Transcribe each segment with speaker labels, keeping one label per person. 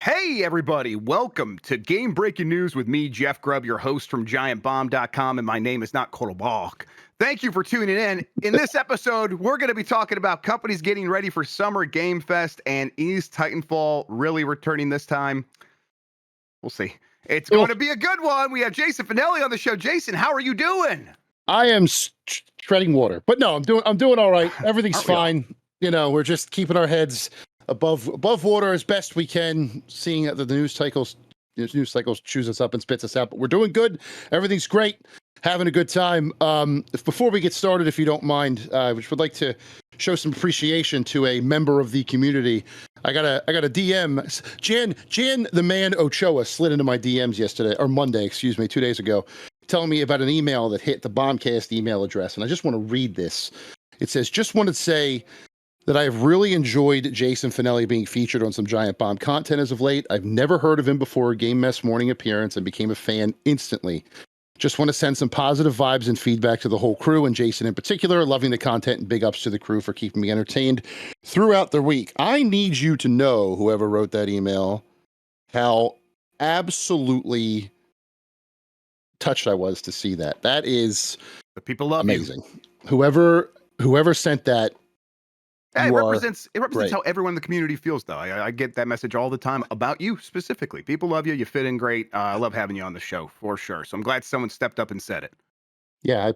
Speaker 1: Hey, everybody. Welcome to Game Breaking News with me, Jeff Grubb, your host from GiantBomb.com, and my name is not Kolobalk. Thank you for tuning in. In this episode, we're going to be talking about companies getting ready for Summer Game Fest, and is Titanfall really returning this time? We'll see. It's going
Speaker 2: Oh,
Speaker 1: to be a good one. We have Jason Fanelli on the show. Jason, how are you doing?
Speaker 2: I am treading water, but no, I'm doing all right. Everything's
Speaker 1: Aren't we all?
Speaker 2: fine. We're just keeping our heads above water as best we can, seeing that the news cycles chews us up and spits us out. But we're doing good. Everything's great. Having a good time. Before we get started, if you don't mind, I would like to show some appreciation to a member of the community. I got a DM. Jan the man Ochoa slid into my DMs yesterday, or Monday, excuse me, 2 days ago, telling me about an email that hit the Bombcast email address. And I just want to read this. It says, just wanted to say that I have really enjoyed Jason Fanelli being featured on some Giant Bomb content as of late. I've never heard of him before a Game Mess morning appearance and became a fan instantly. Just want to send some positive vibes and feedback to the whole crew, and Jason in particular. Loving the content, and big ups to the crew for keeping me entertained throughout the week. I need you to know, whoever wrote that email, how absolutely touched I was to see that. That is
Speaker 1: The people love
Speaker 2: amazing. Whoever sent that,
Speaker 1: Yeah,
Speaker 2: you
Speaker 1: it
Speaker 2: are
Speaker 1: represents
Speaker 2: great.
Speaker 1: how everyone in the community feels, though. I get that message all the time about you specifically. People love you. You fit in great. I love having you on the show for sure. So I'm glad someone stepped up and said it.
Speaker 2: Yeah,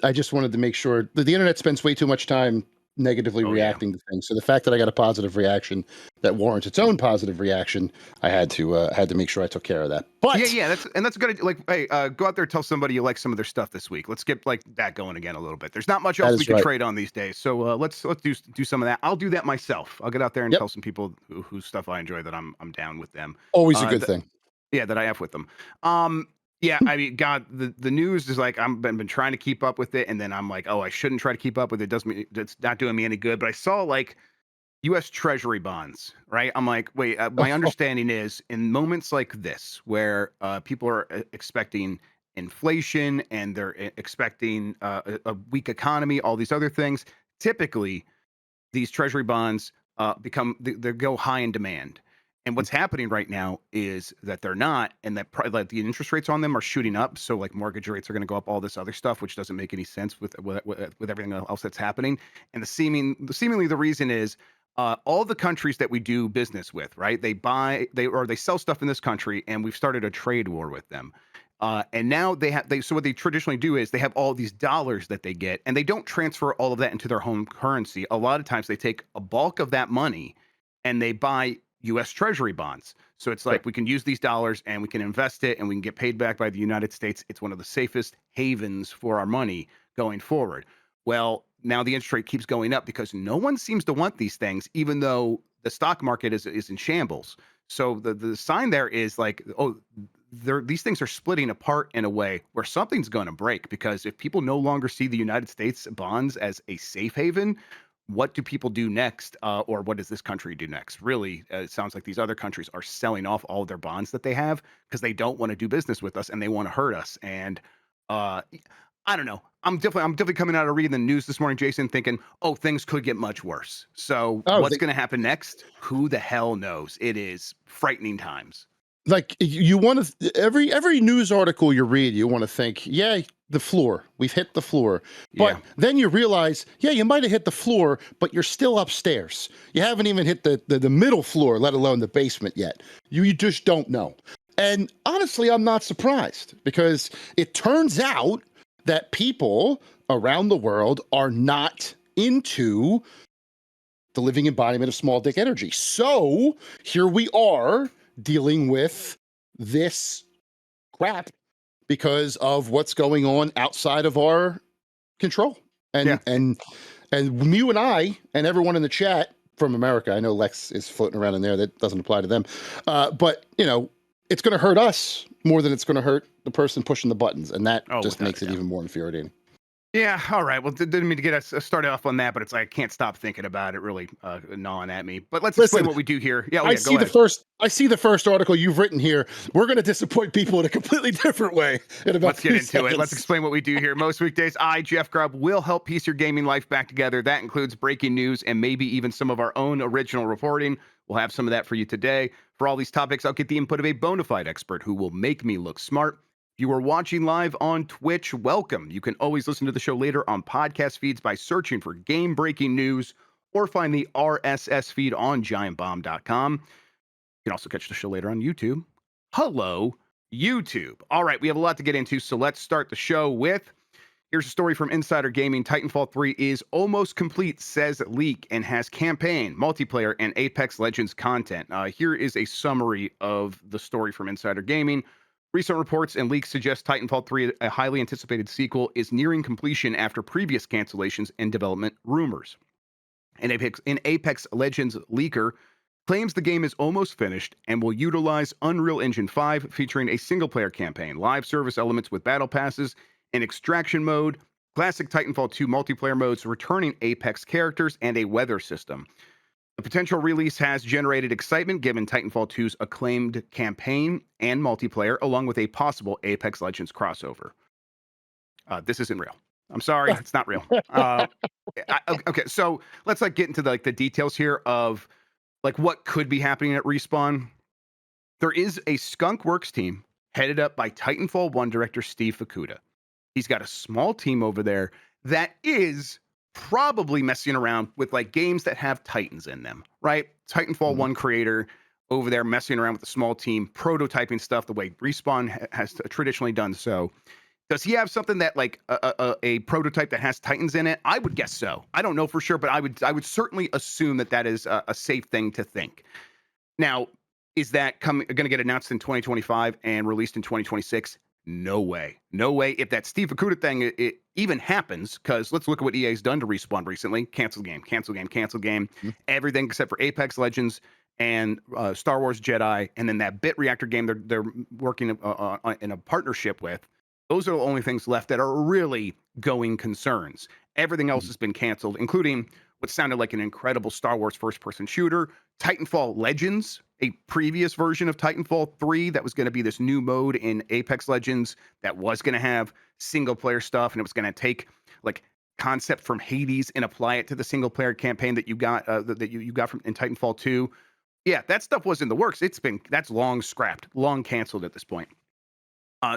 Speaker 2: I just wanted to make sure that the internet spends way too much time negatively
Speaker 1: Oh yeah,
Speaker 2: reacting to things. So the fact that I got a positive reaction that warrants its own positive reaction, I had to make sure I took care of that.
Speaker 1: yeah,
Speaker 2: But
Speaker 1: yeah. That's good. Like, hey, go out there, tell somebody you like some of their stuff this week. Let's get like that going again a little bit. There's not much
Speaker 2: that
Speaker 1: else we
Speaker 2: is
Speaker 1: could
Speaker 2: right.
Speaker 1: trade on these days. So let's do some of that. I'll do that myself. I'll get out there and
Speaker 2: Yep,
Speaker 1: tell some people whose stuff I enjoy that I'm down with them.
Speaker 2: always a
Speaker 1: Uh,
Speaker 2: good thing.
Speaker 1: Yeah, that I have with them. Yeah, I mean, God, the news is like I'm been trying to keep up with it, and then I'm like, oh, I shouldn't try to keep up with it. It's not doing me any good. But I saw like U.S. Treasury bonds, right? I'm like, wait. My understanding is in moments like this, where people are expecting inflation and they're expecting a weak economy, all these other things. Typically, these treasury bonds they go high in demand. And what's happening right now is that they're not, and that like the interest rates on them are shooting up. So like mortgage rates are going to go up, all this other stuff, which doesn't make any sense with everything else that's happening. And seemingly the reason is all the countries that we do business with, right? They sell stuff in this country, and we've started a trade war with them. And now so what they traditionally do is they have all these dollars that they get, and they don't transfer all of that into their home currency. A lot of times they take a bulk of that money and they buy US Treasury bonds. So it's
Speaker 2: Right.
Speaker 1: like we can use these dollars and we can invest it and we can get paid back by the United States. It's one of the safest havens for our money going forward. Well, now the interest rate keeps going up because no one seems to want these things, even though the stock market is in shambles. So the sign there is like, oh, these things are splitting apart in a way where something's going to break, because if people no longer see the United States bonds as a safe haven, what do people do next? Or what does this country do next? Really, it sounds like these other countries are selling off all of their bonds that they have because they don't want to do business with us and they want to hurt us. And uh, I don't know. I'm definitely coming out of reading the news this morning, Jason, thinking, oh, things could get much worse. So
Speaker 2: Oh,
Speaker 1: what's going to happen next? Who the hell knows? It is frightening times.
Speaker 2: like you want to every news article you read, you want to think, yeah, the floor, we've hit the floor.
Speaker 1: Yeah.
Speaker 2: But then you realize, yeah, you might have hit the floor, but you're still upstairs. You haven't even hit the middle floor, let alone the basement yet. You just don't know. And honestly, I'm not surprised, because it turns out that people around the world are not into the living embodiment of small dick energy. So here we are dealing with this crap because of what's going on outside of our control.
Speaker 1: Yeah.
Speaker 2: And you and I and everyone in the chat from America, I know Lex is floating around in there, that doesn't apply to them. But it's going to hurt us more than it's going to hurt the person pushing the buttons, and that
Speaker 1: Oh,
Speaker 2: just
Speaker 1: without
Speaker 2: makes
Speaker 1: a
Speaker 2: it
Speaker 1: doubt.
Speaker 2: even more infuriating.
Speaker 1: Yeah, all right. Well, didn't mean to get us started off on that, but it's like I can't stop thinking about it, really gnawing at me. But let's explain
Speaker 2: Listen,
Speaker 1: what we do here. Yeah, oh
Speaker 2: I
Speaker 1: yeah,
Speaker 2: see
Speaker 1: go
Speaker 2: the
Speaker 1: ahead.
Speaker 2: first I see the first article you've written here. We're going to disappoint people in a completely different way in about
Speaker 1: Let's get
Speaker 2: 2
Speaker 1: into it. Let's
Speaker 2: seconds.
Speaker 1: explain what we do here. Most weekdays, I, Jeff Grubb, will help piece your gaming life back together. That includes breaking news and maybe even some of our own original reporting. We'll have some of that for you today. For all these topics, I'll get the input of a bona fide expert who will make me look smart. If you are watching live on Twitch, welcome. You can always listen to the show later on podcast feeds by searching for Game Breaking News or find the RSS feed on giantbomb.com. You can also catch the show later on YouTube. Hello, YouTube. All right, we have a lot to get into, so let's start the show with here's a story from Insider Gaming. Titanfall 3 is almost complete, says leak, and has campaign, multiplayer, and Apex Legends content. Here is a summary of the story from Insider Gaming. Recent reports and leaks suggest Titanfall 3, a highly anticipated sequel, is nearing completion after previous cancellations and development rumors. An Apex Legends leaker claims the game is almost finished and will utilize Unreal Engine 5, featuring a single-player campaign, live service elements with battle passes, an extraction mode, classic Titanfall 2 multiplayer modes, returning Apex characters, and a weather system. The potential release has generated excitement given Titanfall 2's acclaimed campaign and multiplayer, along with a possible Apex Legends crossover. This isn't real. I'm sorry, it's not real. Okay, so let's get into the details here of what could be happening at Respawn. There is a Skunk Works team headed up by Titanfall 1 director Steve Fukuda. He's got a small team over there that is probably messing around with games that have Titans in them, right? Titanfall 1 creator over there messing around with a small team, prototyping stuff the way Respawn has traditionally done so. Does he have something that a prototype that has Titans in it? I would guess so. I don't know for sure, but I would certainly assume that is a safe thing to think. Now, is that going to get announced in 2025 and released in 2026? No way. No way. If that Steve Fukuda thing it even happens, because let's look at what EA's done to Respawn recently. Cancel game, cancel game, cancel game. Everything except for Apex Legends and Star Wars Jedi, and then that Bit Reactor game they're working in a partnership with. Those are the only things left that are really going concerns. Everything else has been canceled, including what sounded like an incredible Star Wars first-person shooter, Titanfall Legends, a previous version of Titanfall 3 that was going to be this new mode in Apex Legends that was going to have single-player stuff, and it was going to take concept from Hades and apply it to the single-player campaign that you got that you got from in Titanfall 2. Yeah, that stuff was in the works. That's long scrapped, long canceled at this point.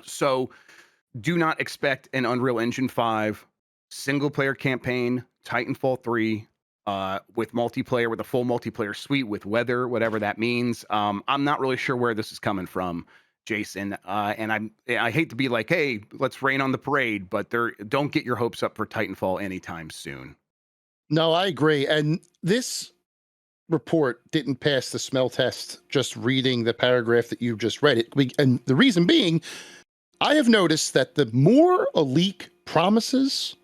Speaker 1: So do not expect an Unreal Engine 5 single player campaign, Titanfall 3, with multiplayer, with a full multiplayer suite, with weather, whatever that means. I'm not really sure where this is coming from, Jason. And I hate to be like, hey, let's rain on the parade, but don't get your hopes up for Titanfall anytime soon.
Speaker 2: No, I agree. And this report didn't pass the smell test just reading the paragraph that you just read and the reason being, I have noticed that the more a leak promises,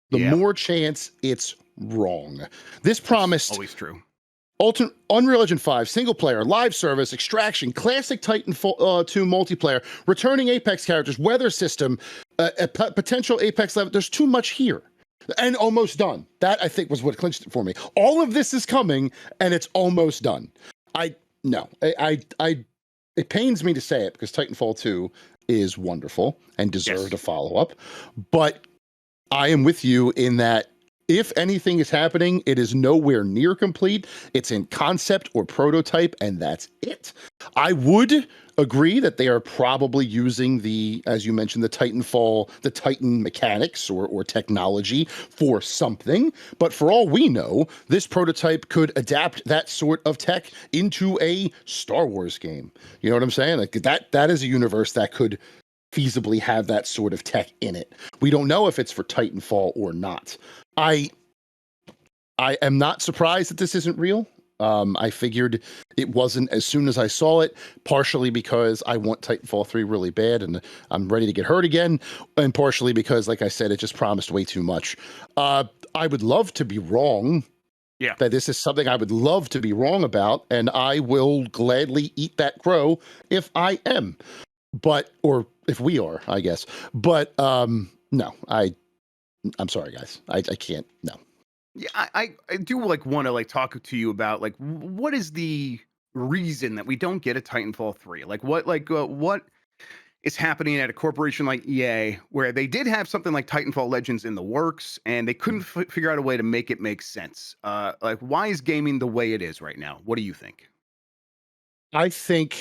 Speaker 2: the
Speaker 1: Yep.
Speaker 2: more chance it's wrong. This
Speaker 1: That's
Speaker 2: promised
Speaker 1: always true.
Speaker 2: Unreal Engine 5 single player, live service, extraction, classic Titanfall 2 multiplayer, returning Apex characters, weather system, potential Apex level. There's too much here. And almost done. That I think was what clinched it for me. All of this is coming, and it's almost done. It pains me to say it because Titanfall 2 is wonderful and deserved a follow up. But I am with you in that if anything is happening, it is nowhere near complete. It's in concept or prototype, and that's it. I would agree that they are probably using as you mentioned, the Titan mechanics or technology for something. But for all we know, this prototype could adapt that sort of tech into a Star Wars game. You know what I'm saying? That is a universe that could feasibly have that sort of tech in it. We don't know if it's for Titanfall or not. I am not surprised that this isn't real. I figured it wasn't as soon as I saw it, partially because I want Titanfall 3 really bad and I'm ready to get hurt again, and partially because, like I said, it just promised way too much. I would love to be wrong.
Speaker 1: Yeah.
Speaker 2: That this is something I would love to be wrong about, and I will gladly eat that crow if I am. Or if we are, I guess. But no, I'm sorry, guys. I can't. No.
Speaker 1: Yeah, I do like want to like talk to you about like what is the reason that we don't get a Titanfall 3? What is happening at a corporation like EA where they did have something like Titanfall Legends in the works and they couldn't figure out a way to make it make sense. Like why is gaming the way it is right now? What do you think?
Speaker 2: I think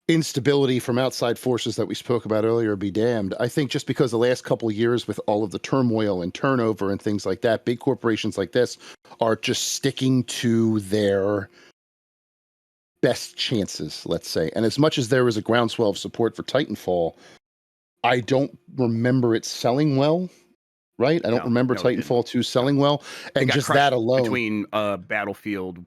Speaker 2: instability from outside forces that we spoke about earlier be damned. I think just because the last couple of years with all of the turmoil and turnover and things like that, big corporations like this are just sticking to their best chances, let's say. And as much as there was a groundswell of support for Titanfall, I don't remember it selling well, right? I don't
Speaker 1: No,
Speaker 2: remember
Speaker 1: no, it didn't.
Speaker 2: Titanfall 2
Speaker 1: No.
Speaker 2: selling well.
Speaker 1: It
Speaker 2: And
Speaker 1: got
Speaker 2: just
Speaker 1: crushed
Speaker 2: that alone,
Speaker 1: between Battlefield,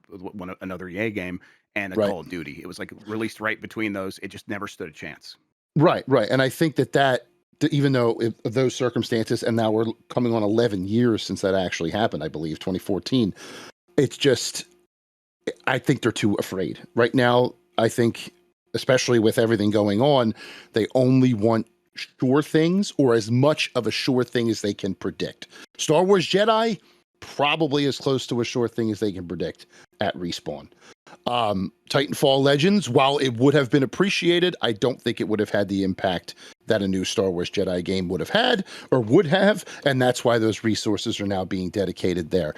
Speaker 1: another EA game, and a
Speaker 2: right?
Speaker 1: Call of Duty. It was like released right between those. It just never stood a chance.
Speaker 2: Right, right. And I think that even though those circumstances, and now we're coming on 11 years since that actually happened, I believe 2014, it's just, I think they're too afraid. Right now, I think, especially with everything going on, they only want sure things or as much of a sure thing as they can predict. Star Wars Jedi, probably as close to a sure thing as they can predict at Respawn. Titanfall Legends, while it would have been appreciated, I don't think it would have had the impact that a new Star Wars Jedi game would have had or would have, and that's why those resources are now being dedicated there.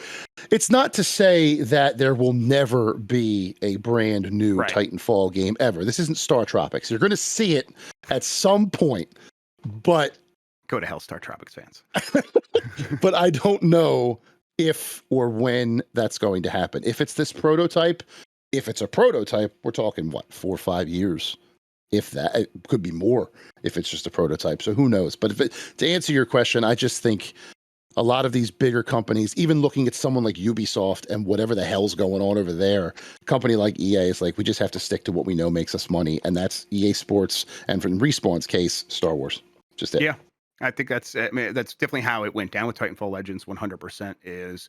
Speaker 2: It's not to say that there will never be a brand new
Speaker 1: Right.
Speaker 2: Titanfall game ever. This isn't Star Tropics. You're going to see it at some point, but
Speaker 1: Go to hell, Star Tropics fans.
Speaker 2: but I don't know if or when that's going to happen. If it's this prototype, if it's a prototype, we're talking what, 4 or 5 years? If that, it could be more if it's just a prototype. So who knows? But to answer your question, I just think a lot of these bigger companies, even looking at someone like Ubisoft and whatever the hell's going on over there, a company like EA is like, we just have to stick to what we know makes us money, and that's EA Sports, and from Respawn's case, Star Wars. Just it.
Speaker 1: Yeah, I think that's that's definitely how it went down with Titanfall Legends. 100% is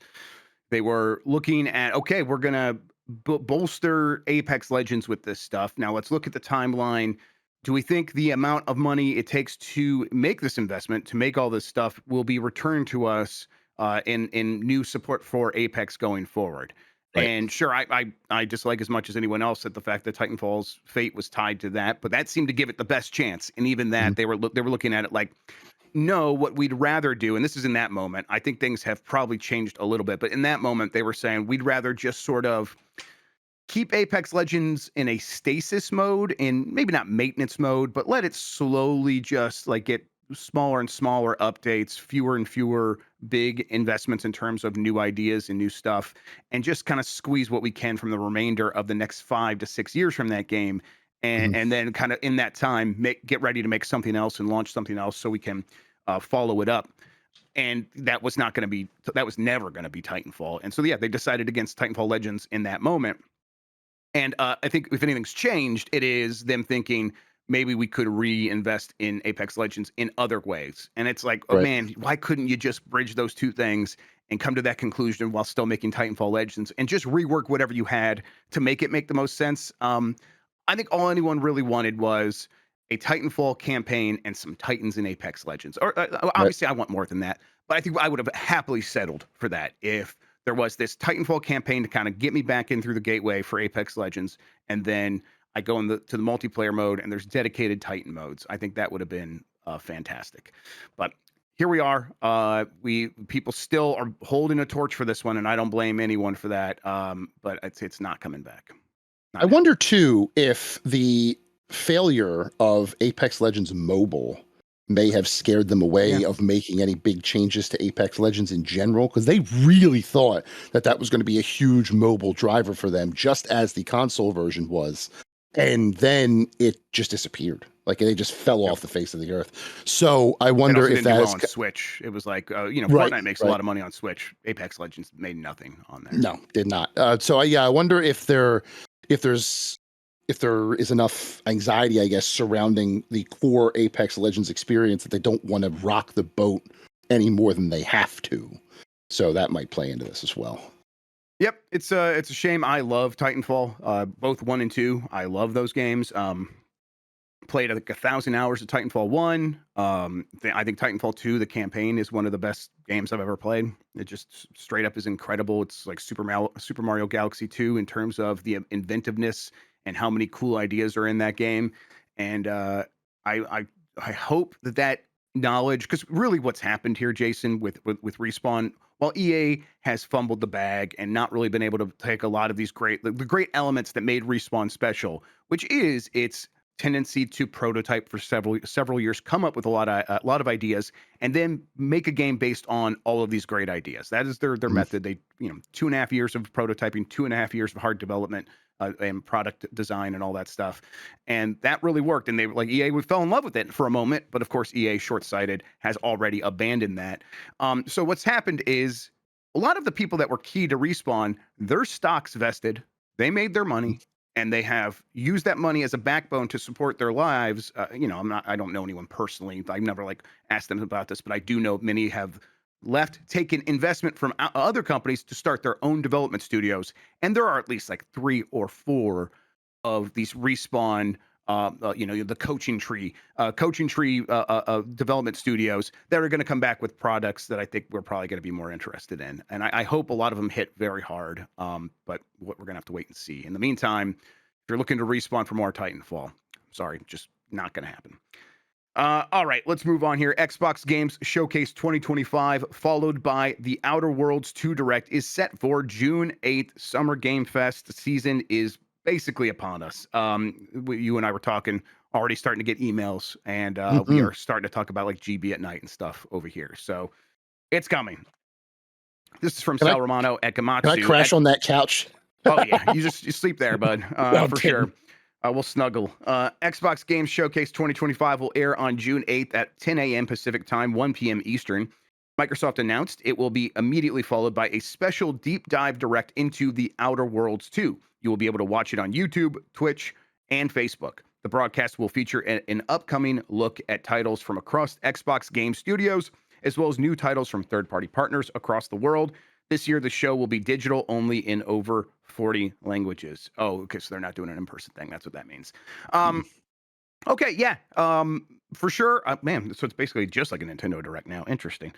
Speaker 1: they were looking at, okay, we're gonna bolster Apex Legends with this stuff. Now let's look at the timeline. Do we think the amount of money it takes to make this investment, to make all this stuff, will be returned to us in new support for Apex going forward?
Speaker 2: Right.
Speaker 1: And sure, I dislike as much as anyone else that the fact that Titanfall's fate was tied to that, but that seemed to give it the best chance. And even that, they were looking at it like, no, what we'd rather do, and this is in that moment, I think things have probably changed a little bit, but in that moment, they were saying we'd rather just sort of keep Apex Legends in a stasis mode, in maybe not maintenance mode, but let it slowly just like get smaller and smaller updates, fewer and fewer big investments in terms of new ideas and new stuff, and just kind of squeeze what we can from the remainder of the next 5 to 6 years from that game. And then kind of in that time, get ready to make something else and launch something else so we can follow it up. And that was never going to be Titanfall. And so, yeah, they decided against Titanfall Legends in that moment. And I think if anything's changed, it is them thinking maybe we could reinvest in Apex Legends in other ways. And it's like, oh
Speaker 2: Right.
Speaker 1: man, why couldn't you just bridge those two things and come to that conclusion while still making Titanfall Legends and just rework whatever you had to make it make the most sense? I think all anyone really wanted was a Titanfall campaign and some Titans in Apex Legends. Or obviously, I want more than that, but I think I would have happily settled for that if there was this Titanfall campaign to kind of get me back in through the gateway for Apex Legends, and then I go to the multiplayer mode and there's dedicated Titan modes. I think that would have been fantastic. But here we are. People still are holding a torch for this one, and I don't blame anyone for that. But it's not coming back.
Speaker 2: I wonder too if the failure of Apex Legends Mobile may have scared them away of making any big changes to Apex Legends in general, because they really thought that was going to be a huge mobile driver for them, just as the console version was. And then it just disappeared. Like they just fell off the face of the earth. So I wonder if that
Speaker 1: didn't do
Speaker 2: is
Speaker 1: well on Switch. It was like
Speaker 2: Right,
Speaker 1: Fortnite makes a lot of money on Switch. Apex Legends made nothing on there.
Speaker 2: No, did not. I wonder if there is enough anxiety, I guess, surrounding the core Apex Legends experience that they don't want to rock the boat any more than they have to. So that might play into this as well.
Speaker 1: Yep, it's a shame. I love Titanfall, both 1 and 2. I love those games. played like 1,000 hours of Titanfall 1. I think Titanfall 2, the campaign, is one of the best games I've ever played. It just straight up is incredible. It's like Super Mario Galaxy 2 in terms of the inventiveness and how many cool ideas are in that game. And I hope that knowledge, because really what's happened here, Jason, with Respawn, while EA has fumbled the bag and not really been able to take a lot of these the great elements that made Respawn special, which is its tendency to prototype for several years, come up with a lot of ideas, and then make a game based on all of these great ideas. That is their method. They 2.5 years of prototyping, 2.5 years of hard development and product design and all that stuff, and that really worked. And they like EA fell in love with it for a moment, but of course EA, short-sighted, has already abandoned that. So what's happened is a lot of the people that were key to Respawn, their stocks vested, they made their money, and they have used that money as a backbone to support their lives. I don't know anyone personally. I've never like asked them about this, but I do know many have left, taken investment from other companies to start their own development studios. And there are at least like 3 or 4 of these Respawn, the coaching tree development studios that are going to come back with products that I think we're probably going to be more interested in. And I hope a lot of them hit very hard. But we're going to have to wait and see. In the meantime, if you're looking to Respawn for more Titanfall, sorry, just not going to happen. All right, let's move on here. Xbox Games Showcase 2025, followed by the Outer Worlds 2 Direct, is set for June 8th. Summer Game Fest season is basically upon us. You and I were talking, already starting to get emails, and we are starting to talk about like GB at night and stuff over here. So it's coming. This is from Sal Romano at Gamatsu.
Speaker 2: Can I crash on that couch?
Speaker 1: Oh yeah, you sleep there, bud, for sure. We'll snuggle. Xbox Games Showcase 2025 will air on June 8th at 10 a.m. Pacific Time, 1 p.m. Eastern. Microsoft announced it will be immediately followed by a special deep dive direct into The Outer Worlds 2. You will be able to watch it on YouTube, Twitch, and Facebook. The broadcast will feature an upcoming look at titles from across Xbox Game Studios, as well as new titles from third-party partners across the world. This year, the show will be digital only in over 40 languages. Oh, okay, so they're not doing an in-person thing. That's what that means. Okay, yeah, for sure. Man, so it's basically just like a Nintendo Direct now. Interesting.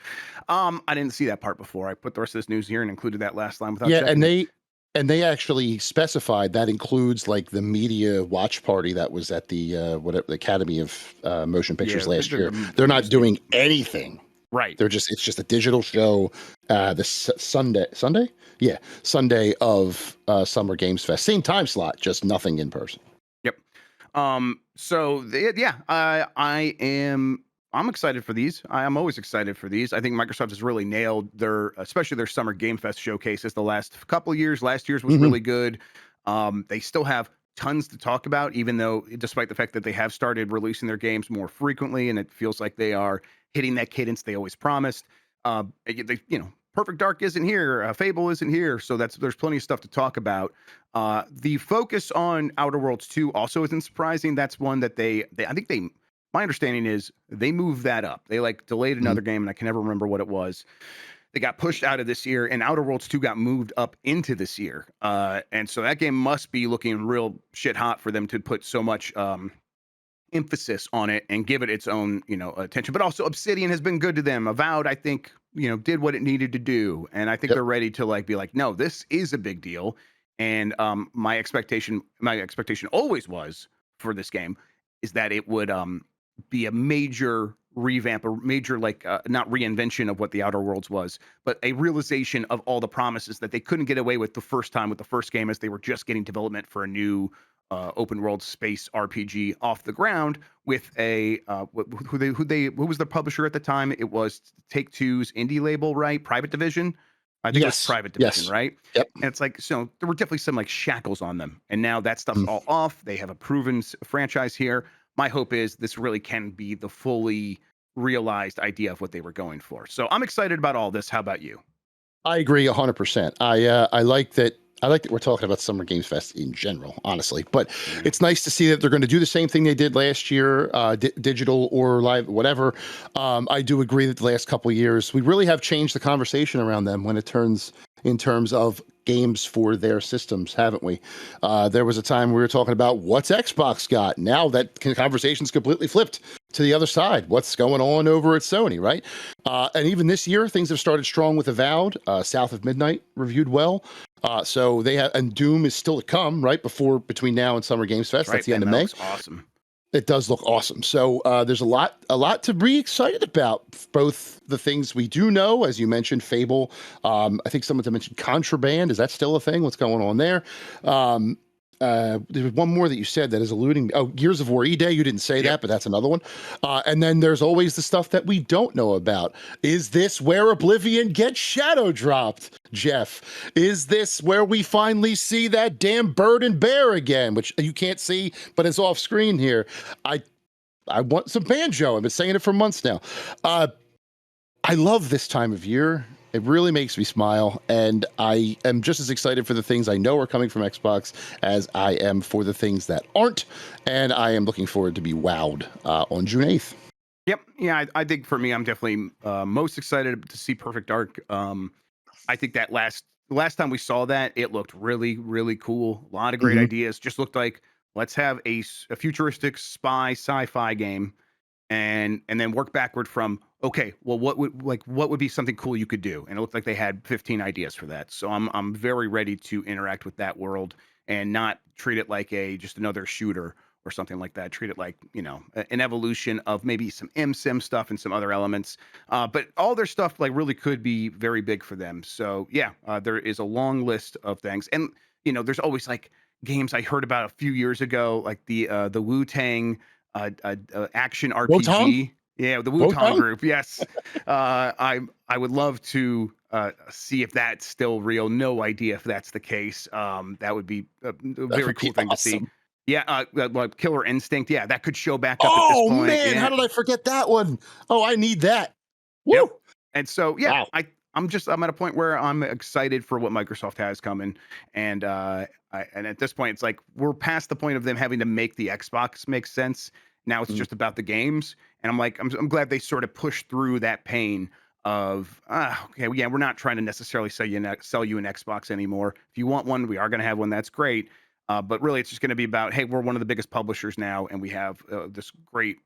Speaker 1: I didn't see that part before. I put the rest of this news here and included that last line without checking.
Speaker 2: And they actually specified that includes like the media watch party that was at the the Academy of Motion Pictures last year. They're not doing anything.
Speaker 1: Right.
Speaker 2: It's just a digital show. The Sunday of Summer Games Fest. Same time slot, just nothing in person.
Speaker 1: Yep. I'm excited for these. I am always excited for these. I think Microsoft has really nailed especially their Summer Game Fest showcases the last couple of years. Last year's was really good. They still have tons to talk about, even though, despite the fact that they have started releasing their games more frequently, and it feels like they are hitting that cadence they always promised. Perfect Dark isn't here. Fable isn't here. So there's plenty of stuff to talk about. The focus on Outer Worlds 2 also isn't surprising. That's one that my understanding is they moved that up. They delayed another game, and I can never remember what it was. They got pushed out of this year, and Outer Worlds 2 got moved up into this year. And so that game must be looking real shit hot for them to put so much emphasis on it and give it its own, attention. But also Obsidian has been good to them. Avowed, I think, did what it needed to do. And I think they're ready to be like, no, this is a big deal. And my expectation always was for this game is that it would be a major revamp, a major not reinvention of what the Outer Worlds was, but a realization of all the promises that they couldn't get away with the first time with the first game, as they were just getting development for a new open world space RPG off the ground with a who was the publisher at the time? It was Take-Two's indie label, right? Private Division. I think it was Private Division, right?
Speaker 2: Yep.
Speaker 1: And it's so there were definitely some shackles on them, and now that stuff's all off. They have a proven franchise here. My hope is this really can be the fully realized idea of what they were going for. So I'm excited about all this. How about you?
Speaker 2: I agree 100%. I like that. I like that we're talking about Summer Games Fest in general, honestly. But it's nice to see that they're going to do the same thing they did last year, digital or live, whatever. I do agree that the last couple of years, we really have changed the conversation around them when it turns in terms of games for their systems, haven't we? There was a time we were talking about what's Xbox got. Now that conversation's completely flipped to the other side. What's going on over at Sony, right? And even this year, things have started strong with Avowed. South of Midnight reviewed well. So they have, and Doom is still to come, right? Between now and Summer Games Fest. That's the end of
Speaker 1: that
Speaker 2: May.
Speaker 1: looks awesome.
Speaker 2: It does look awesome. So there's a lot to be excited about. Both the things we do know, as you mentioned, Fable. I think someone mentioned Contraband. Is that still a thing? What's going on there? There's one more that you said that is alluding. Oh, Gears of War E-Day. You didn't say that, but that's another one. And then there's always the stuff that we don't know about. Is this where Oblivion gets shadow dropped, Jeff? Is this where we finally see that damn bird and bear again, which you can't see, but it's off screen here? I want some banjo. I've been saying it for months now. I love this time of year. It really makes me smile, and I am just as excited for the things I know are coming from Xbox as I am for the things that aren't, and I am looking forward to be wowed on June 8th.
Speaker 1: Yep. Yeah, I think for me, I'm definitely most excited to see Perfect Dark. I think that last time we saw that, it looked really, really cool. A lot of great ideas. Just looked like, let's have a futuristic spy sci-fi game, and then work backward from, okay, well, what would be something cool you could do? And it looked like they had 15 ideas for that. So I'm very ready to interact with that world and not treat it like just another shooter or something like that. Treat it like, an evolution of maybe some sim stuff and some other elements. But all their stuff like really could be very big for them. So yeah, there is a long list of things, and there's always like games I heard about a few years ago, like the Wu-Tang action
Speaker 2: Wotan?
Speaker 1: RPG. Yeah, the Wu-Tang
Speaker 2: Wotan?
Speaker 1: group. Yes, I would love to see if that's still real. No idea if that's the case. That would be a very cool thing to see.
Speaker 2: Awesome.
Speaker 1: Yeah, like Killer Instinct. Yeah, that could show back up at this
Speaker 2: Oh
Speaker 1: point.
Speaker 2: man, how
Speaker 1: Yeah.
Speaker 2: did I forget that one? Oh, I need that.
Speaker 1: Yep.
Speaker 2: Woo!
Speaker 1: And so yeah,
Speaker 2: Wow.
Speaker 1: I'm at a point where I'm excited for what Microsoft has coming, and and at this point it's like we're past the point of them having to make the Xbox make sense. Now it's just about the games, and I'm like I'm glad they sort of pushed through that pain of okay, yeah, we're not trying to necessarily sell you an Xbox anymore. If you want one, we are going to have one. That's great. But really, it's just going to be about, hey, we're one of the biggest publishers now, and we have this great,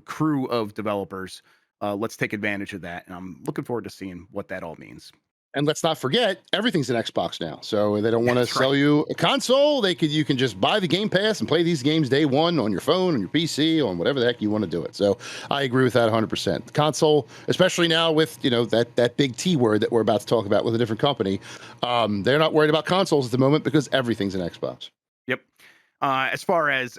Speaker 1: crew of developers. Let's take advantage of that, and I'm looking forward to seeing what that all means.
Speaker 2: And let's not forget, everything's an Xbox now. So they don't want to
Speaker 1: That's
Speaker 2: sell
Speaker 1: right.
Speaker 2: you a console. You can just buy the Game Pass and play these games day one on your phone, on your PC, on whatever the heck you want to do it. So I agree with that 100%. The console, especially now with that big T word that we're about to talk about with a different company, they're not worried about consoles at the moment because everything's an Xbox.
Speaker 1: Yep. As far as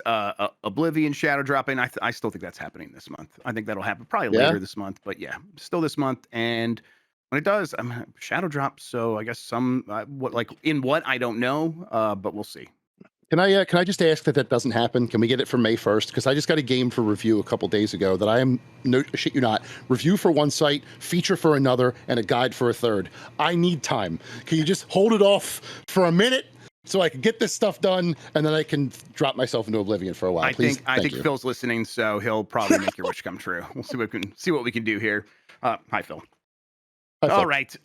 Speaker 1: Oblivion shadow dropping, I still think that's happening this month. I think that'll happen probably
Speaker 2: Yeah.
Speaker 1: later this month, but yeah, still this month. And when it does, I'm shadow drop. So I guess some what I don't know, but we'll see.
Speaker 2: Can I just ask that doesn't happen? Can we get it for May 1st? Because I just got a game for review a couple days ago that I am, no shit you not, review for one site, feature for another, and a guide for a third. I need time. Can you just hold it off for a minute so I can get this stuff done, and then I can drop myself into oblivion for a while? Please,
Speaker 1: I
Speaker 2: thank
Speaker 1: think
Speaker 2: you.
Speaker 1: Phil's listening, so he'll probably make your wish come true. We'll see what we can do here. Hi Phil.
Speaker 2: Hi,
Speaker 1: All
Speaker 2: Phil.
Speaker 1: right.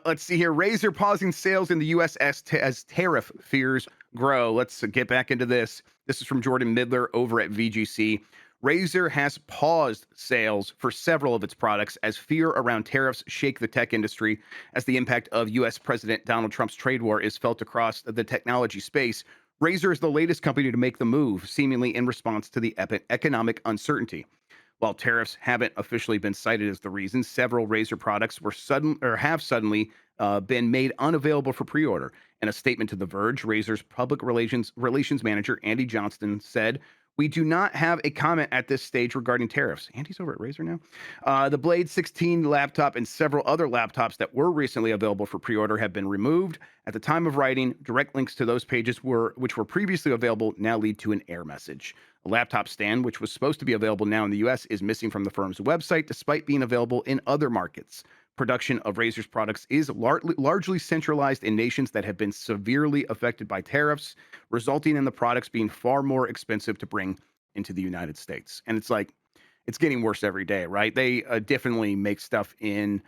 Speaker 1: Let's see here. Razer pausing sales in the U.S. as tariff fears grow. Let's get back into this. This is from Jordan Midler over at VGC. Razer has paused sales for several of its products as fear around tariffs shake the tech industry, as the impact of U.S. President Donald Trump's trade war is felt across the technology space. Razer is the latest company to make the move, seemingly in response to the economic uncertainty. While tariffs haven't officially been cited as the reason, several Razer products have suddenly been made unavailable for pre-order. In a statement to The Verge, Razer's public relations manager Andy Johnston said, "We do not have a comment at this stage regarding tariffs." Andy's over at Razer now. The Blade 16 laptop and several other laptops that were recently available for pre-order have been removed. At the time of writing, direct links to those pages which were previously available now lead to an error message. A laptop stand, which was supposed to be available now in the US, is missing from the firm's website despite being available in other markets. Production of Razer's products is largely centralized in nations that have been severely affected by tariffs, resulting in the products being far more expensive to bring into the United States. And it's like, it's getting worse every day, right? They definitely make stuff in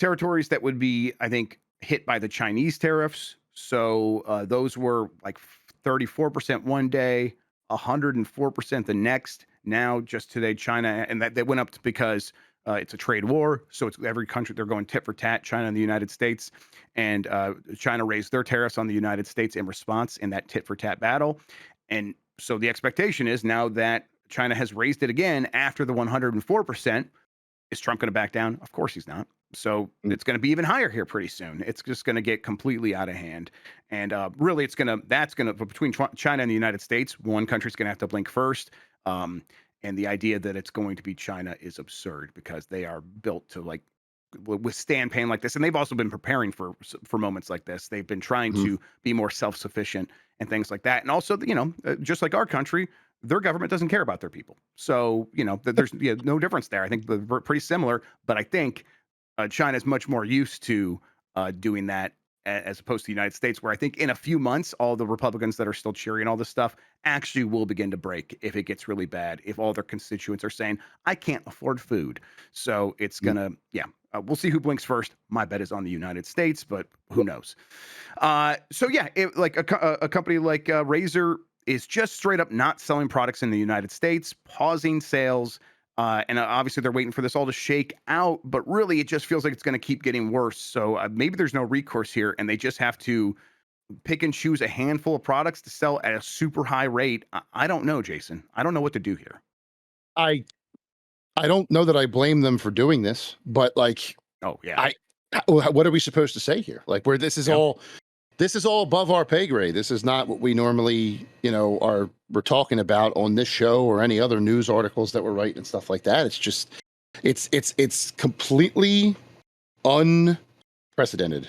Speaker 1: territories that would be, I think, hit by the Chinese tariffs. So those were like 34% one day, 104% the next. Now, just today, China, and that they went up because it's a trade war. So it's every country, they're going tit for tat, China and the United States. And China raised their tariffs on the United States in response in that tit for tat battle. And so the expectation is now that China has raised it again after the 104%. Is Trump going to back down? Of course he's not. So
Speaker 2: Mm.
Speaker 1: it's going to be even higher here pretty soon. It's just going to get completely out of hand. And really, that's going to, between China and the United States, one country's going to have to blink first. And the idea that it's going to be China is absurd because they are built to like withstand pain like this. And they've also been preparing for moments like this. They've been trying
Speaker 2: Mhm.
Speaker 1: to be more self-sufficient and things like that. And also, just like our country, their government doesn't care about their people. So, there's no difference there. I think they're pretty similar, but I think China is much more used to doing that as opposed to the United States, where I think in a few months, all the Republicans that are still cheering all this stuff actually will begin to break if it gets really bad, if all their constituents are saying, I can't afford food. So it's
Speaker 2: Mm.
Speaker 1: going to, we'll see who blinks first. My bet is on the United States, but who knows? So yeah, like a company like Razer is just straight up not selling products in the United States, pausing sales. And obviously they're waiting for this all to shake out, but really it just feels like it's going to keep getting worse. So maybe there's no recourse here, and they just have to pick and choose a handful of products to sell at a super high rate. I don't know, Jason. I don't know what to do here.
Speaker 2: I I don't know that I blame them for doing this, but like
Speaker 1: Oh yeah,
Speaker 2: I what are we supposed to say here? Like where
Speaker 1: yeah.
Speaker 2: this is all above our pay grade. This is not what we normally, we're talking about on this show or any other news articles that we're writing and stuff like that. It's just it's completely unprecedented.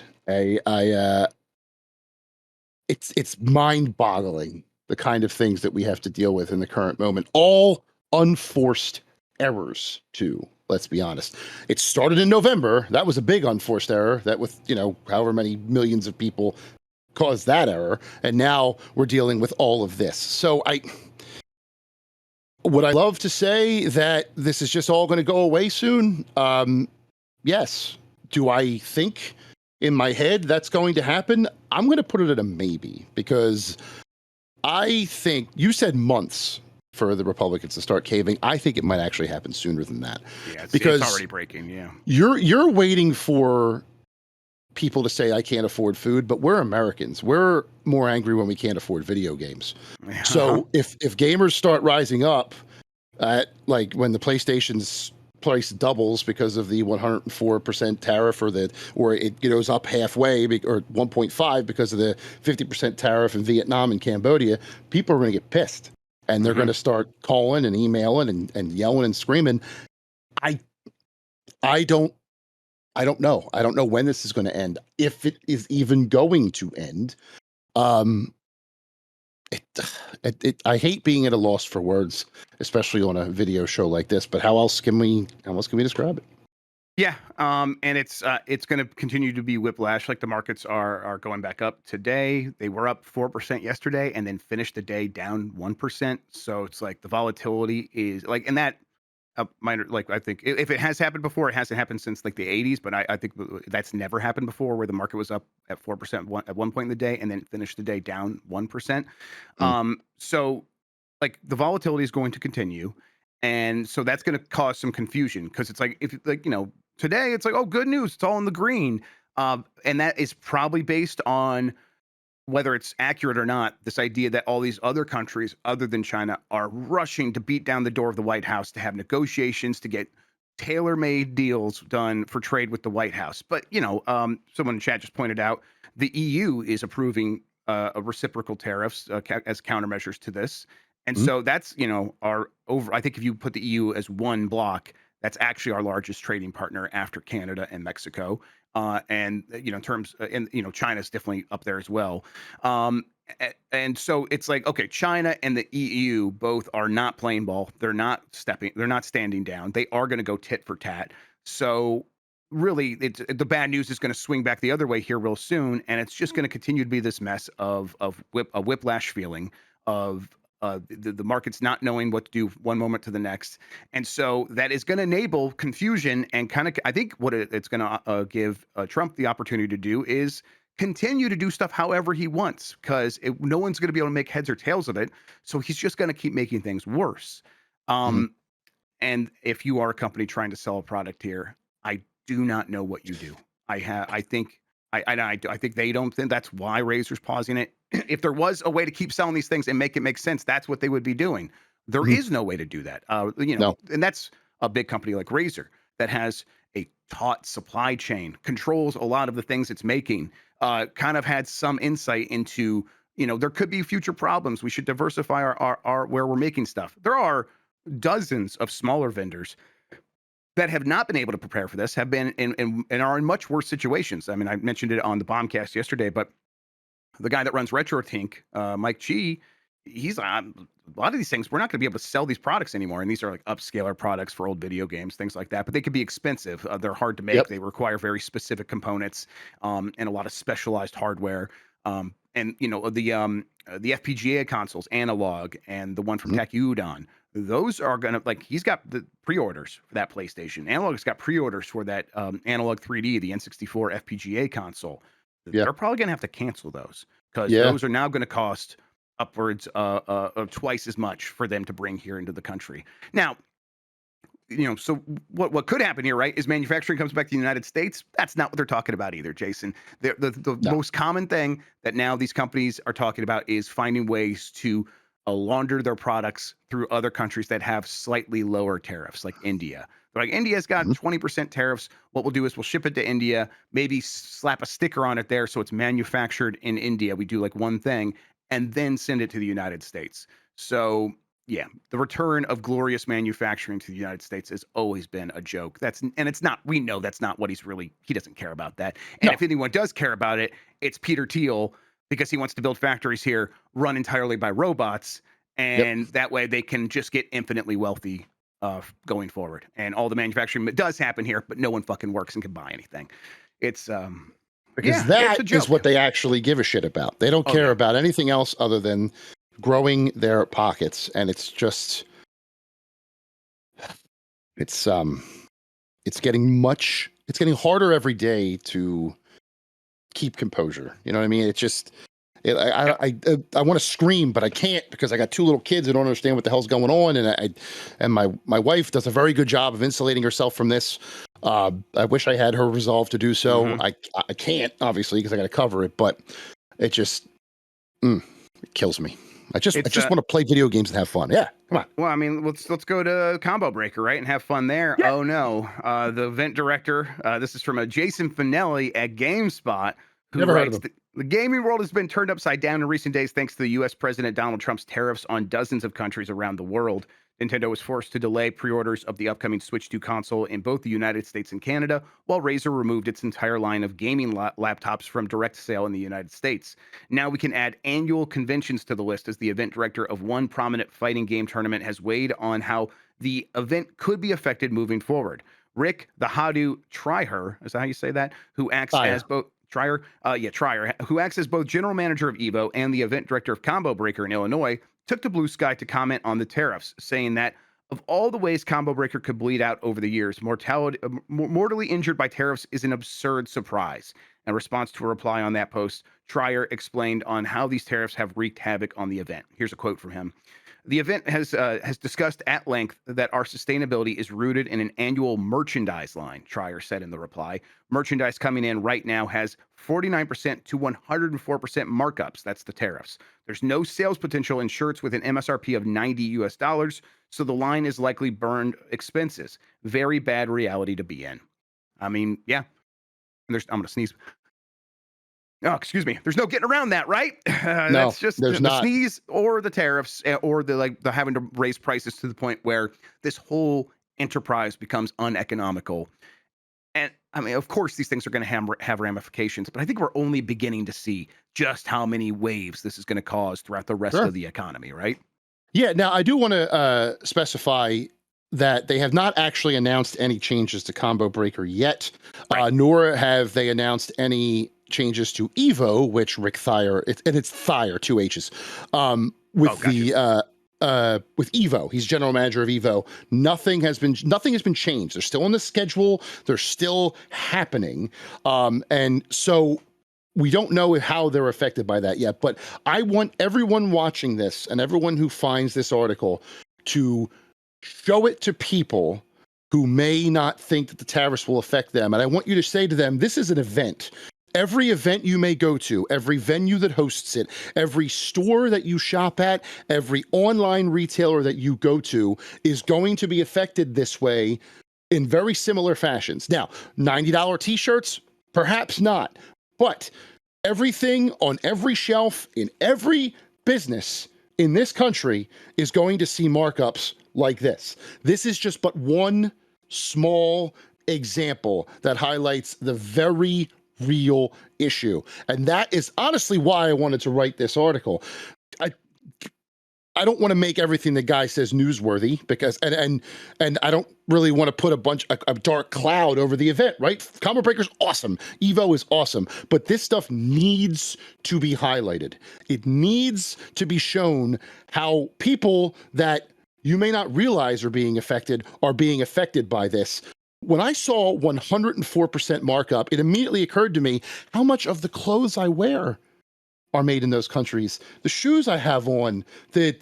Speaker 2: It's mind-boggling the kind of things that we have to deal with in the current moment. All unforced errors too. Let's be honest. It started in November. That was a big unforced error that with, however many millions of people caused that error. And now we're dealing with all of this. So would I love to say that this is just all going to go away soon? Yes. Do I think in my head that's going to happen? I'm going to put it at a maybe because I think you said months for the Republicans to start caving. I think it might actually happen sooner than that.
Speaker 1: Yeah, it's
Speaker 2: Because
Speaker 1: already breaking. Yeah.
Speaker 2: you're waiting for people to say I can't afford food, but we're Americans. We're more angry when we can't afford video games.
Speaker 1: Uh-huh.
Speaker 2: So if gamers start rising up at like when the PlayStation's price doubles because of the 104% tariff or it goes up halfway or 1.5 because of the 50% tariff in Vietnam and Cambodia, people are going to get pissed and they're going to start calling and emailing and yelling and screaming. I I don't I don't know. I don't know when this is going to end, if it is even going to end. Um, I hate being at a loss for words, especially on a video show like this. But how else can we describe it?
Speaker 1: Yeah, and it's going to continue to be whiplash. Like the markets are going back up today. They were up 4% yesterday, and then finished the day down 1%. So it's like the volatility is like, and that minor. Like I think if it has happened before, it hasn't happened since like the 80s. But I think that's never happened before, where the market was up at 4% at one point in the day, and then finished the day down 1%.
Speaker 2: Mm.
Speaker 1: So like the volatility is going to continue, and so that's going to cause some confusion because it's like if like today it's like, oh, good news, it's all in the green, and that is probably based on whether it's accurate or not, this idea that all these other countries other than China are rushing to beat down the door of the White House to have negotiations to get tailor-made deals done for trade with the White House. But someone in chat just pointed out the EU is approving a reciprocal tariffs as countermeasures to this, and
Speaker 2: Mm.
Speaker 1: so that's our over. I think if you put the EU as one block, that's actually our largest trading partner after Canada and Mexico. And in terms, and China's definitely up there as well. Um, and so it's like, okay, China and the EU both are not playing ball. They're not standing down. They are going to go tit for tat. So really, the bad news is going to swing back the other way here real soon, and it's just going to continue to be this mess of a whiplash feeling of The market's not knowing what to do one moment to the next, and so that is going to enable confusion and kind of. I think what it's going to give Trump the opportunity to do is continue to do stuff however he wants, because no one's going to be able to make heads or tails of it. So he's just going to keep making things worse.
Speaker 2: Mhm.
Speaker 1: And if you are a company trying to sell a product here, I do not know what you do. I think I think they don't think that's why Razer's pausing it. If there was a way to keep selling these things and make it make sense, that's what they would be doing. There
Speaker 2: Mhm.
Speaker 1: is no way to do that.
Speaker 2: No.
Speaker 1: And that's a big company like Razer that has a taut supply chain, controls a lot of the things it's making, kind of had some insight into, there could be future problems. We should diversify our where we're making stuff. There are dozens of smaller vendors that have not been able to prepare for this, have been and are in much worse situations. I mean, I mentioned it on the Bombcast yesterday, but the guy that runs RetroTink, Mike G, he's a lot of these things. We're not going to be able to sell these products anymore, and these are like upscaler products for old video games, things like that. But they could be expensive. They're hard to make.
Speaker 2: Yep.
Speaker 1: They require very specific components and a lot of specialized hardware. And the FPGA consoles, Analog, and the one from
Speaker 2: Mhm.
Speaker 1: Udon, those are gonna, like, he's got the pre-orders for that PlayStation. Analog's got pre-orders for that Analog 3D, the N64 FPGA console.
Speaker 2: Yeah.
Speaker 1: They're probably gonna have to cancel those because
Speaker 2: Yeah.
Speaker 1: those are now going to cost upwards of twice as much for them to bring here into the country. Now, so what could happen here, right, is manufacturing comes back to the United States. That's not what they're talking about either, Jason. The
Speaker 2: No.
Speaker 1: most common thing that now these companies are talking about is finding ways to launder their products through other countries that have slightly lower tariffs, like India. They're like, India's got
Speaker 2: Mhm.
Speaker 1: 20% tariffs. What we'll do is we'll ship it to India, maybe slap a sticker on it there so it's manufactured in India. We do like one thing and then send it to the United States. So yeah, the return of glorious manufacturing to the United States has always been a joke. It's not. We know that's not what he doesn't care about that. And
Speaker 2: No.
Speaker 1: if anyone does care about it, it's Peter Thiel, because he wants to build factories here run entirely by robots,
Speaker 2: Yep.
Speaker 1: and that way they can just get infinitely wealthy going forward. And all the manufacturing does happen here, but no one fucking works and can buy anything. It's
Speaker 2: Because
Speaker 1: it's
Speaker 2: that
Speaker 1: a
Speaker 2: is
Speaker 1: joke.
Speaker 2: what they actually give a shit about. They don't
Speaker 1: Oh
Speaker 2: care
Speaker 1: yeah.
Speaker 2: about anything else other than growing their pockets. And it's just, it's it's getting harder every day to keep composure. You know what I mean? It's just, I want to scream, but I can't because I got two little kids that don't understand what the hell's going on, and my wife does a very good job of insulating herself from this. I wish I had her resolve to do so.
Speaker 1: hmm
Speaker 2: I can't, obviously, because I got to cover it, but it just it kills me. I
Speaker 1: It's
Speaker 2: just want to play video games and have fun. Yeah, come on.
Speaker 1: Well, I mean, let's go to Combo Breaker, right, and have fun there.
Speaker 2: Yeah.
Speaker 1: Oh no, the event director. This is from a Jason Fanelli at GameSpot, who
Speaker 2: Never heard of
Speaker 1: writes
Speaker 2: him.
Speaker 1: the gaming world has been turned upside down in recent days thanks to the U.S. President Donald Trump's tariffs on dozens of countries around the world. Nintendo was forced to delay pre-orders of the upcoming Switch 2 console in both the United States and Canada, while Razer removed its entire line of gaming laptops from direct sale in the United States. Now we can add annual conventions to the list, as the event director of one prominent fighting game tournament has weighed on how the event could be affected moving forward. Rick the Hadu Trier, is that how you say that? Who acts as
Speaker 2: Fire.
Speaker 1: both Trier, Trier, who acts as both general manager of Evo and the event director of Combo Breaker in Illinois, took to Blue Sky to comment on the tariffs, saying that of all the ways Combo Breaker could bleed out over the years, mortally injured by tariffs is an absurd surprise. In response to a reply on that post, Trier explained on how these tariffs have wreaked havoc on the event. Here's a quote from him. The event has discussed at length that our sustainability is rooted in an annual merchandise line, Trier said in the reply. Merchandise coming in right now has 49% to 104% markups. That's the tariffs. There's no sales potential in shirts with an MSRP of 90 US dollars, so the line is likely burned expenses. Very bad reality to be in. I mean, yeah. I'm going to sneeze. Oh, excuse me. There's no getting around that, right?
Speaker 2: No,
Speaker 1: That's just
Speaker 2: there's
Speaker 1: the
Speaker 2: not.
Speaker 1: sneeze or the tariffs or the having to raise prices to the point where this whole enterprise becomes uneconomical. And I mean, of course, these things are going to have ramifications, but I think we're only beginning to see just how many waves this is going to cause throughout the rest
Speaker 2: Sure.
Speaker 1: of the economy, right?
Speaker 2: Yeah, now I do want to specify that they have not actually announced any changes to Combo Breaker yet,
Speaker 1: Right.
Speaker 2: nor have they announced any changes to Evo, which Rick Thayer, it's Thayer, two H's,
Speaker 1: Oh,
Speaker 2: with
Speaker 1: gotcha.
Speaker 2: with Evo. He's general manager of Evo. Nothing has been changed. They're still on the schedule. They're still happening. And so we don't know how they're affected by that yet. But I want everyone watching this and everyone who finds this article to show it to people who may not think that the tariffs will affect them. And I want you to say to them, this is an event. Every event you may go to, every venue that hosts it, every store that you shop at, every online retailer that you go to is going to be affected this way in very similar fashions. Now, $90 t-shirts, perhaps not, but everything on every shelf in every business in this country is going to see markups like this. This is just but one small example that highlights the very real issue. And that is honestly why I wanted to write this article. I don't want to make everything the guy says newsworthy because and I don't really want to put a dark cloud over the event, right? Breaker's awesome. Evo is awesome, but this stuff needs to be highlighted. It needs to be shown how people that you may not realize are being affected by this. When I saw 104% markup, it immediately occurred to me how much of the clothes I wear are made in those countries. The shoes I have on, the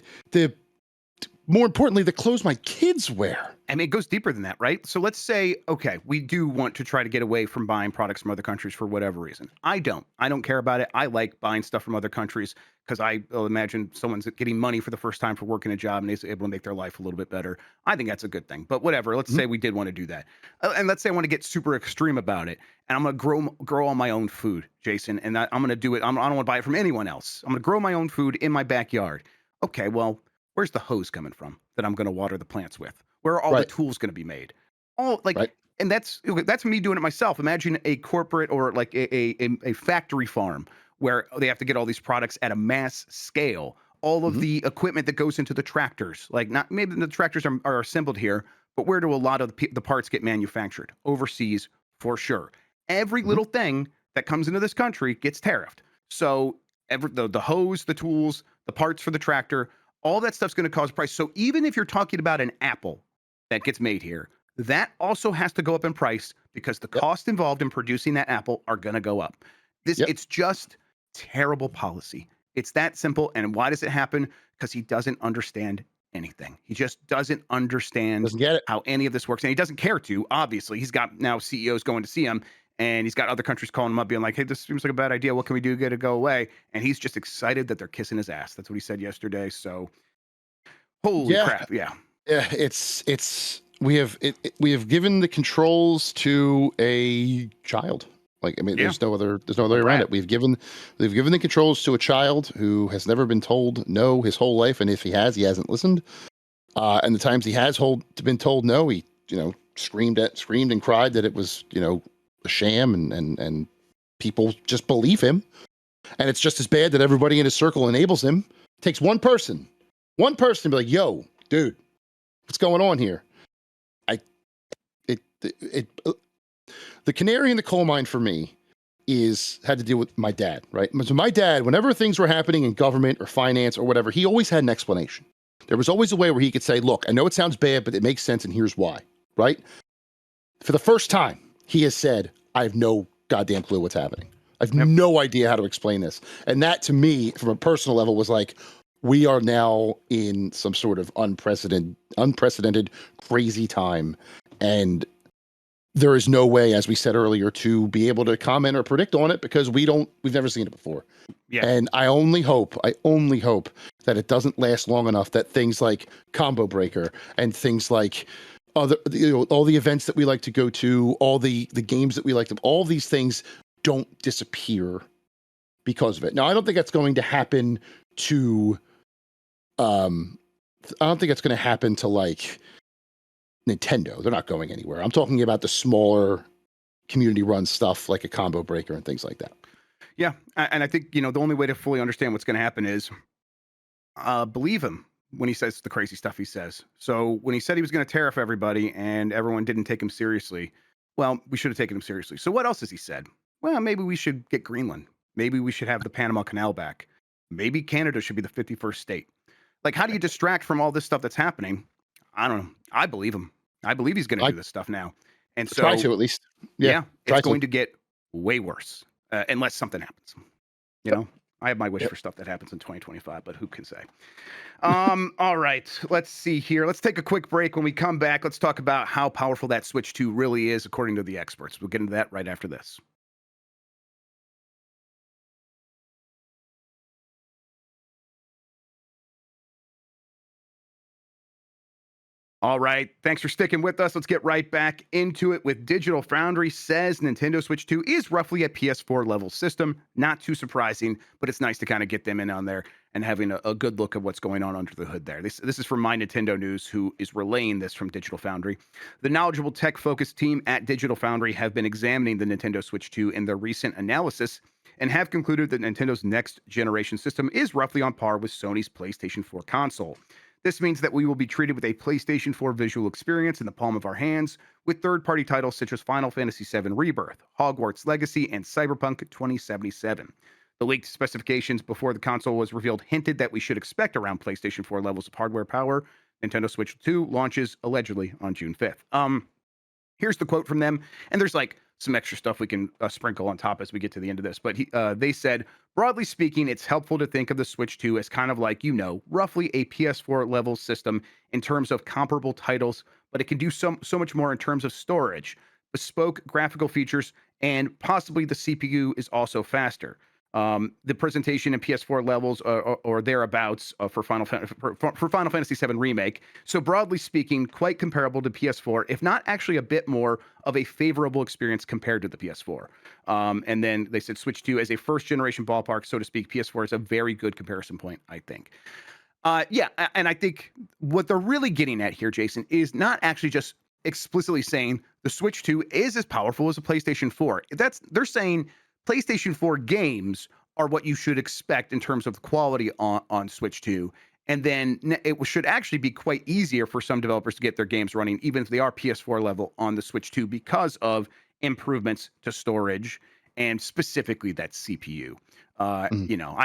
Speaker 2: more importantly, the clothes my kids wear.
Speaker 1: I mean, it goes deeper than that, right? So let's say, okay, we do want to try to get away from buying products from other countries for whatever reason. I don't care about it. I like buying stuff from other countries because I imagine someone's getting money for the first time for working a job and is able to make their life a little bit better. I think that's a good thing. But whatever, let's say we did want to do that. And let's say I want to get super extreme about it. And I'm going to grow all my own food, Jason. And I'm going to do it. I don't want to buy it from anyone else. I'm going to grow my own food in my backyard. Okay, well, where's the hose coming from that I'm going to water the plants with? Where are all the tools going to be made? And that's me doing it myself. Imagine a corporate or like a factory farm where they have to get all these products at a mass scale. All of the equipment that goes into the tractors, like not maybe the tractors are assembled here, but where do a lot of the parts get manufactured? Overseas, for sure. Every little thing that comes into this country gets tariffed. So the hose, the tools, the parts for the tractor, all that stuff's going to cause a price. So even if you're talking about an apple that gets made here, that also has to go up in price because the cost involved in producing that apple are going to go up. It's just terrible policy. It's that simple. And why does it happen? Because he doesn't understand anything. He just doesn't understand how any of this works. And he doesn't care to, obviously. He's got now CEOs going to see him, and he's got other countries calling him up being like, hey, this seems like a bad idea. What can we do to get it to go away? And he's just excited that they're kissing his ass. That's what he said yesterday. So holy crap. Yeah.
Speaker 2: Yeah, we have given the controls to a child. Like, I mean, there's no other way around it. We've given the controls to a child who has never been told no his whole life, and if he has, he hasn't listened. And the times he has been told no, he screamed and cried that it was a sham, and people just believe him. And it's just as bad that everybody in his circle enables him. It takes one person to be like, yo, dude, what's going on here? The canary in the coal mine for me had to deal with my dad, right? So my dad, whenever things were happening in government or finance or whatever, he always had an explanation. There was always a way where he could say, look, I know it sounds bad, but it makes sense, and here's why, right? For the first time, he has said, I have no goddamn clue what's happening. I have no idea how to explain this. And that, to me, from a personal level, was like, we are now in some sort of unprecedented, crazy time. And there is no way, as we said earlier, to be able to comment or predict on it because we've never seen it before. Yeah. And I only hope that it doesn't last long enough that things like Combobreaker and things like all the events that we like to go to, all the games that we like to, all these things don't disappear because of it. Now, I don't think that's going to happen to, I don't think it's going to happen to like Nintendo. They're not going anywhere. I'm talking about the smaller community-run stuff like a Combobreaker and things like that.
Speaker 1: Yeah, and I think the only way to fully understand what's going to happen is believe him when he says the crazy stuff he says. So when he said he was going to tariff everybody and everyone didn't take him seriously, well, we should have taken him seriously. So what else has he said? Well, maybe we should get Greenland. Maybe we should have the Panama Canal back. Maybe Canada should be the 51st state. Like, how do you distract from all this stuff that's happening? I don't know. I believe him. I believe he's going to
Speaker 2: I
Speaker 1: do this stuff now. And
Speaker 2: try
Speaker 1: so,
Speaker 2: to, at least. Yeah,
Speaker 1: yeah, it's
Speaker 2: try to.
Speaker 1: going to get way worse unless something happens. You know, I have my wish
Speaker 2: Yep.
Speaker 1: for stuff that happens in 2025, but who can say? All right, let's see here. Let's take a quick break. When we come back, let's talk about how powerful that Switch 2 really is, according to the experts. We'll get into that right after this. All right. Thanks for sticking with us. Let's get right back into it with Digital Foundry says Nintendo Switch 2 is roughly a PS4 level system. Not too surprising, but it's nice to kind of get them in on there and having a good look at what's going on under the hood there. This is from My Nintendo News, who is relaying this from Digital Foundry. The knowledgeable tech-focused team at Digital Foundry have been examining the Nintendo Switch 2 in their recent analysis and have concluded that Nintendo's next generation system is roughly on par with Sony's PlayStation 4 console. This means that we will be treated with a PlayStation 4 visual experience in the palm of our hands, with third-party titles such as Final Fantasy VII Rebirth, Hogwarts Legacy, and Cyberpunk 2077. The leaked specifications before the console was revealed hinted that we should expect around PlayStation 4 levels of hardware power. Nintendo Switch 2 launches allegedly on June 5th. Here's the quote from them, and there's like some extra stuff we can sprinkle on top as we get to the end of this. But they said, broadly speaking, it's helpful to think of the Switch 2 as kind of like, roughly a PS4 level system in terms of comparable titles, but it can do so much more in terms of storage, bespoke graphical features, and possibly the CPU is also faster. The presentation in PS4 levels or thereabouts for Final Fantasy VII Remake. So broadly speaking, quite comparable to PS4, if not actually a bit more of a favorable experience compared to the PS4. And then they said Switch 2 as a first generation ballpark, so to speak. PS4 is a very good comparison point, I think. And I think what they're really getting at here, Jason, is not actually just explicitly saying the Switch 2 is as powerful as a PlayStation 4. They're saying PlayStation 4 games are what you should expect in terms of quality on Switch 2. And then it should actually be quite easier for some developers to get their games running, even if they are PS4 level on the Switch 2, because of improvements to storage and specifically that CPU. I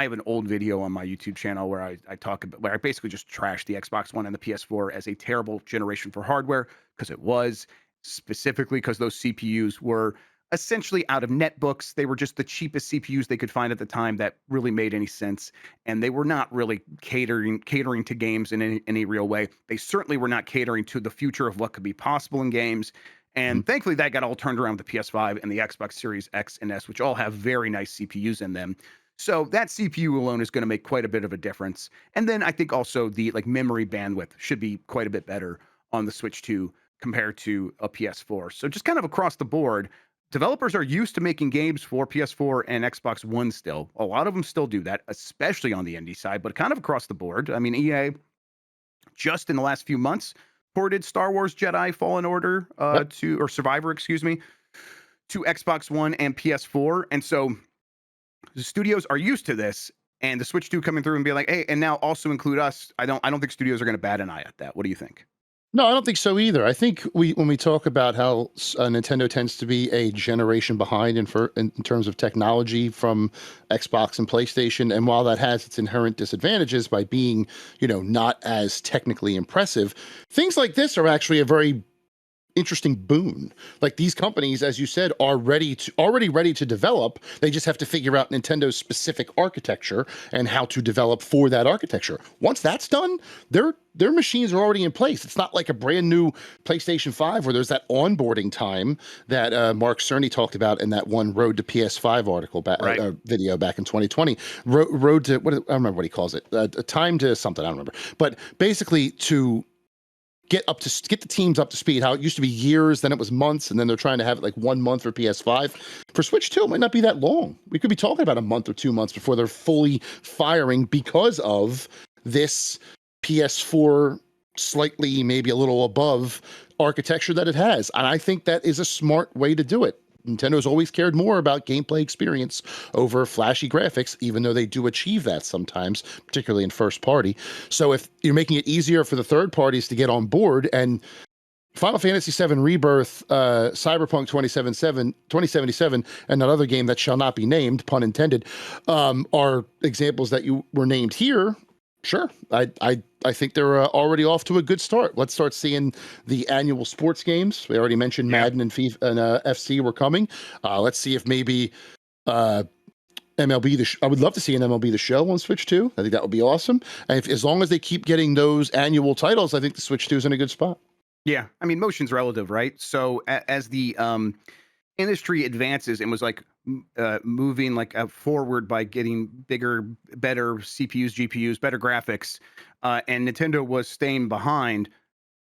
Speaker 1: have an old video on my YouTube channel where I talk about, where I basically just trash the Xbox One and the PS4 as a terrible generation for hardware, because it was, specifically because those CPUs were essentially out of netbooks. They were just the cheapest CPUs they could find at the time that really made any sense, and they were not really catering to games in any real way. They certainly were not catering to the future of what could be possible in games. And thankfully, that got all turned around with the PS5 and the Xbox Series X and S, which all have very nice CPUs in them. So that CPU alone is going to make quite a bit of a difference. And then I think also the memory bandwidth should be quite a bit better on the Switch 2 compared to a PS4. So just kind of across the board, developers are used to making games for PS4 and Xbox One still. A lot of them still do that, especially on the indie side, but kind of across the board. I mean, EA just in the last few months ported Star Wars Jedi Fallen Order or Survivor, excuse me, to Xbox One and PS4. And so the studios are used to this, and the Switch 2 coming through and be like, hey, and now also include us. I don't think studios are going to bat an eye at that. What do you think?
Speaker 2: No, I don't think so either. I think when we talk about how Nintendo tends to be a generation behind in terms of technology from Xbox and PlayStation, and while that has its inherent disadvantages by being, not as technically impressive, things like this are actually a very interesting boon. Like, these companies, as you said, are already ready to develop. They just have to figure out Nintendo's specific architecture and how to develop for that architecture. Once that's done, their machines are already in place. It's not like a brand new PlayStation 5 where there's that onboarding time that Mark Cerny talked about in that one Road to PS5 article video back in 2020. Road to, I don't remember what he calls it. A time to something, I don't remember. But basically to get the teams up to speed. How it used to be years, then it was months, and then they're trying to have it like 1 month for PS5. For Switch 2, it might not be that long. We could be talking about a month or 2 months before they're fully firing because of this PS4 slightly, maybe a little above architecture that it has. And I think that is a smart way to do it. Nintendo's always cared more about gameplay experience over flashy graphics, even though they do achieve that sometimes, particularly in first party. So if you're making it easier for the third parties to get on board, and Final Fantasy VII Rebirth, Cyberpunk 2077, and that other game that shall not be named, pun intended, are examples that you were named here. Sure. I think they're already off to a good start. Let's start seeing the annual sports games. We already mentioned
Speaker 1: Yeah.
Speaker 2: Madden and FIFA and FC were coming. Let's see if maybe uh, MLB I would love to see an MLB the Show on Switch 2. I think that would be awesome. And as long as they keep getting those annual titles, I think the Switch 2 is in a good spot.
Speaker 1: Yeah. I mean, motion's relative, right? So as the industry advances and was like moving like forward by getting bigger, better CPUs, GPUs, better graphics, and Nintendo was staying behind.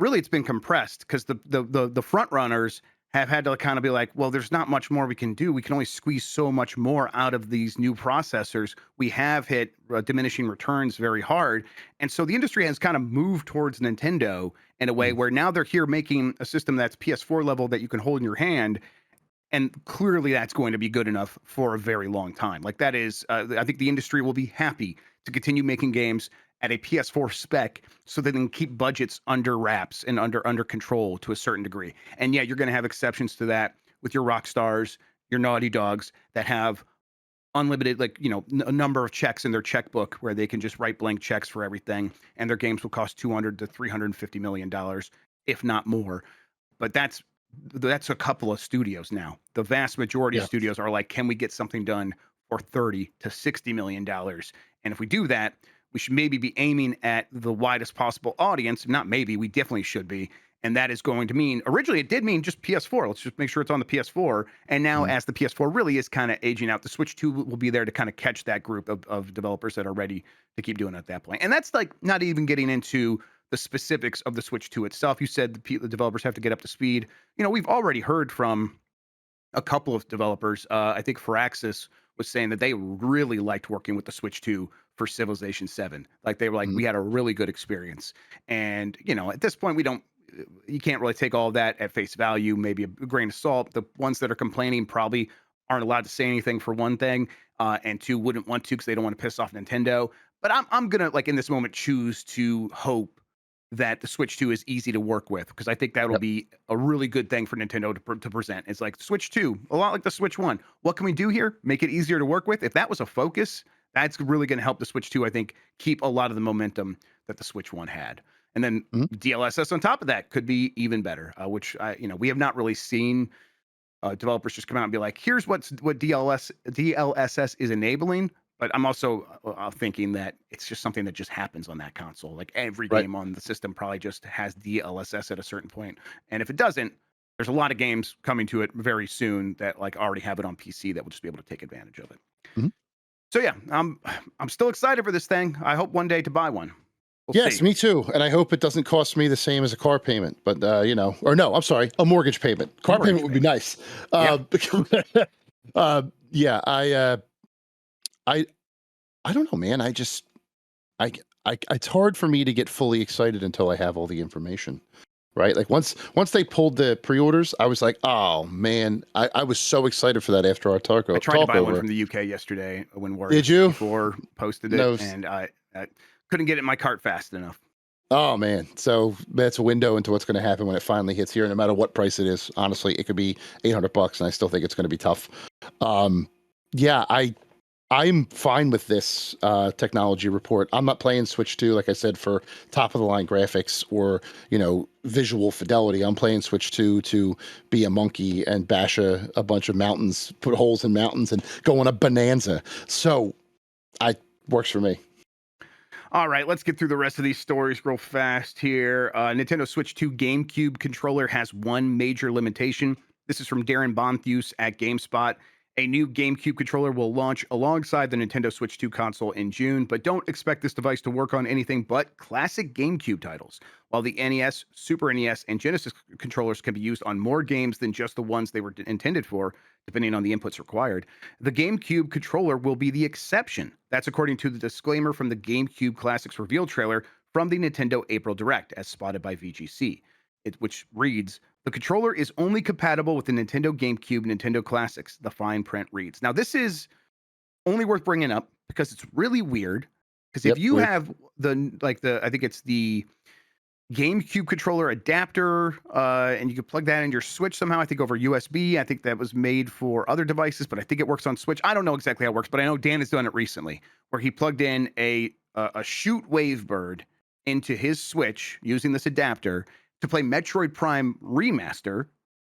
Speaker 1: Really, it's been compressed because the front runners have had to kind of be like, well, there's not much more we can do. We can only squeeze so much more out of these new processors. We have hit diminishing returns very hard, and so the industry has kind of moved towards Nintendo in a way where now they're here making a system that's PS4 level that you can hold in your hand, and clearly that's going to be good enough for a very long time. Like that is, I think the industry will be happy to continue making games at a PS4 spec so that they can keep budgets under wraps and under control to a certain degree. And yeah, you're going to have exceptions to that with your Rockstars, your Naughty Dogs that have unlimited, like, a number of checks in their checkbook where they can just write blank checks for everything, and their games will cost 200 to 350 million dollars, if not more. But that's a couple of studios now. The vast majority of
Speaker 2: Yeah.
Speaker 1: studios are like, can we get something done for 30 to 60 million dollars? And if we do that, we should maybe be aiming at the widest possible audience. Not maybe, we definitely should be. And that is going to mean, originally it did mean just PS4. Let's just make sure it's on the PS4. And now, as the PS4 really is kind of aging out, the Switch 2 will be there to kind of catch that group of developers that are ready to keep doing it at that point. And that's like not even getting into the specifics of the Switch 2 itself. You said the developers have to get up to speed. We've already heard from a couple of developers. I think Firaxis was saying that they really liked working with the Switch 2 for Civilization 7. Like they were like,
Speaker 2: Mhm.
Speaker 1: we had a really good experience. And, at this point, you can't really take all of that at face value, maybe a grain of salt. The ones that are complaining probably aren't allowed to say anything, for one thing, and two, wouldn't want to because they don't want to piss off Nintendo. But I'm gonna, like, in this moment, choose to hope that the Switch 2 is easy to work with, because I think that'll
Speaker 2: Yep.
Speaker 1: be a really good thing for Nintendo to present. It's like Switch 2, a lot like the Switch 1. What can we do here? Make it easier to work with. If that was a focus, that's really going to help the Switch 2, I think, keep a lot of the momentum that the Switch 1 had. And then
Speaker 2: Mhm.
Speaker 1: DLSS on top of that could be even better, which we have not really seen developers just come out and be like, here's what DLSS is enabling. But I'm also thinking that it's just something that just happens on that console. Like every
Speaker 2: Right.
Speaker 1: game on the system probably just has DLSS at a certain point. And if it doesn't, there's a lot of games coming to it very soon that like already have it on PC that will just be able to take advantage of it.
Speaker 2: Mhm.
Speaker 1: So yeah, I'm still excited for this thing. I hope one day to buy one. We'll
Speaker 2: Yes,
Speaker 1: see.
Speaker 2: me too. And I hope it doesn't cost me the same as a car payment. But or no, I'm sorry, a mortgage payment. Car
Speaker 1: Mortgage
Speaker 2: payment would be
Speaker 1: payment.
Speaker 2: nice.
Speaker 1: Yeah.
Speaker 2: Yeah, I I don't know, man. I it's hard for me to get fully excited until I have all the information. Right? Like once they pulled the pre-orders, I was like, oh man, I was so excited for that after our
Speaker 1: I tried to
Speaker 2: talk
Speaker 1: buy one
Speaker 2: over.
Speaker 1: from the UK yesterday when
Speaker 2: Did
Speaker 1: Warriors
Speaker 2: you?
Speaker 1: 64 posted it,
Speaker 2: No.
Speaker 1: and I couldn't get it in my cart fast enough.
Speaker 2: Oh man, so that's a window into what's going to happen when it finally hits here. No matter what price it is, honestly, it could be $800, and I still think it's going to be tough. Um, yeah, I'm fine with this technology report. I'm not playing Switch 2, like I said, for top of the line graphics or visual fidelity. I'm playing Switch 2 to be a monkey and bash a bunch of mountains, put holes in mountains, and go on a bonanza. So, I works for me.
Speaker 1: All right, let's get through the rest of these stories real fast here. Nintendo Switch 2 GameCube controller has one major limitation. This is from Darren Bonthus at GameSpot. A new GameCube controller will launch alongside the Nintendo Switch 2 console in June, but don't expect this device to work on anything but classic GameCube titles. While the NES, Super NES, and Genesis controllers can be used on more games than just the ones they were intended for, depending on the inputs required, the GameCube controller will be the exception. That's according to the disclaimer from the GameCube Classics reveal trailer from the Nintendo April Direct, as spotted by VGC, which reads, the controller is only compatible with the Nintendo GameCube Nintendo Classics, the fine print reads. Now, this is only worth bringing up because it's really weird. Because if
Speaker 2: Yep,
Speaker 1: you
Speaker 2: weird.
Speaker 1: have I think it's the GameCube controller adapter, and you can plug that in your Switch somehow. I think over USB. I think that was made for other devices, but I think it works on Switch. I don't know exactly how it works, but I know Dan has done it recently, where he plugged in a a shoot Wavebird into his Switch using this adapter to play Metroid Prime Remaster,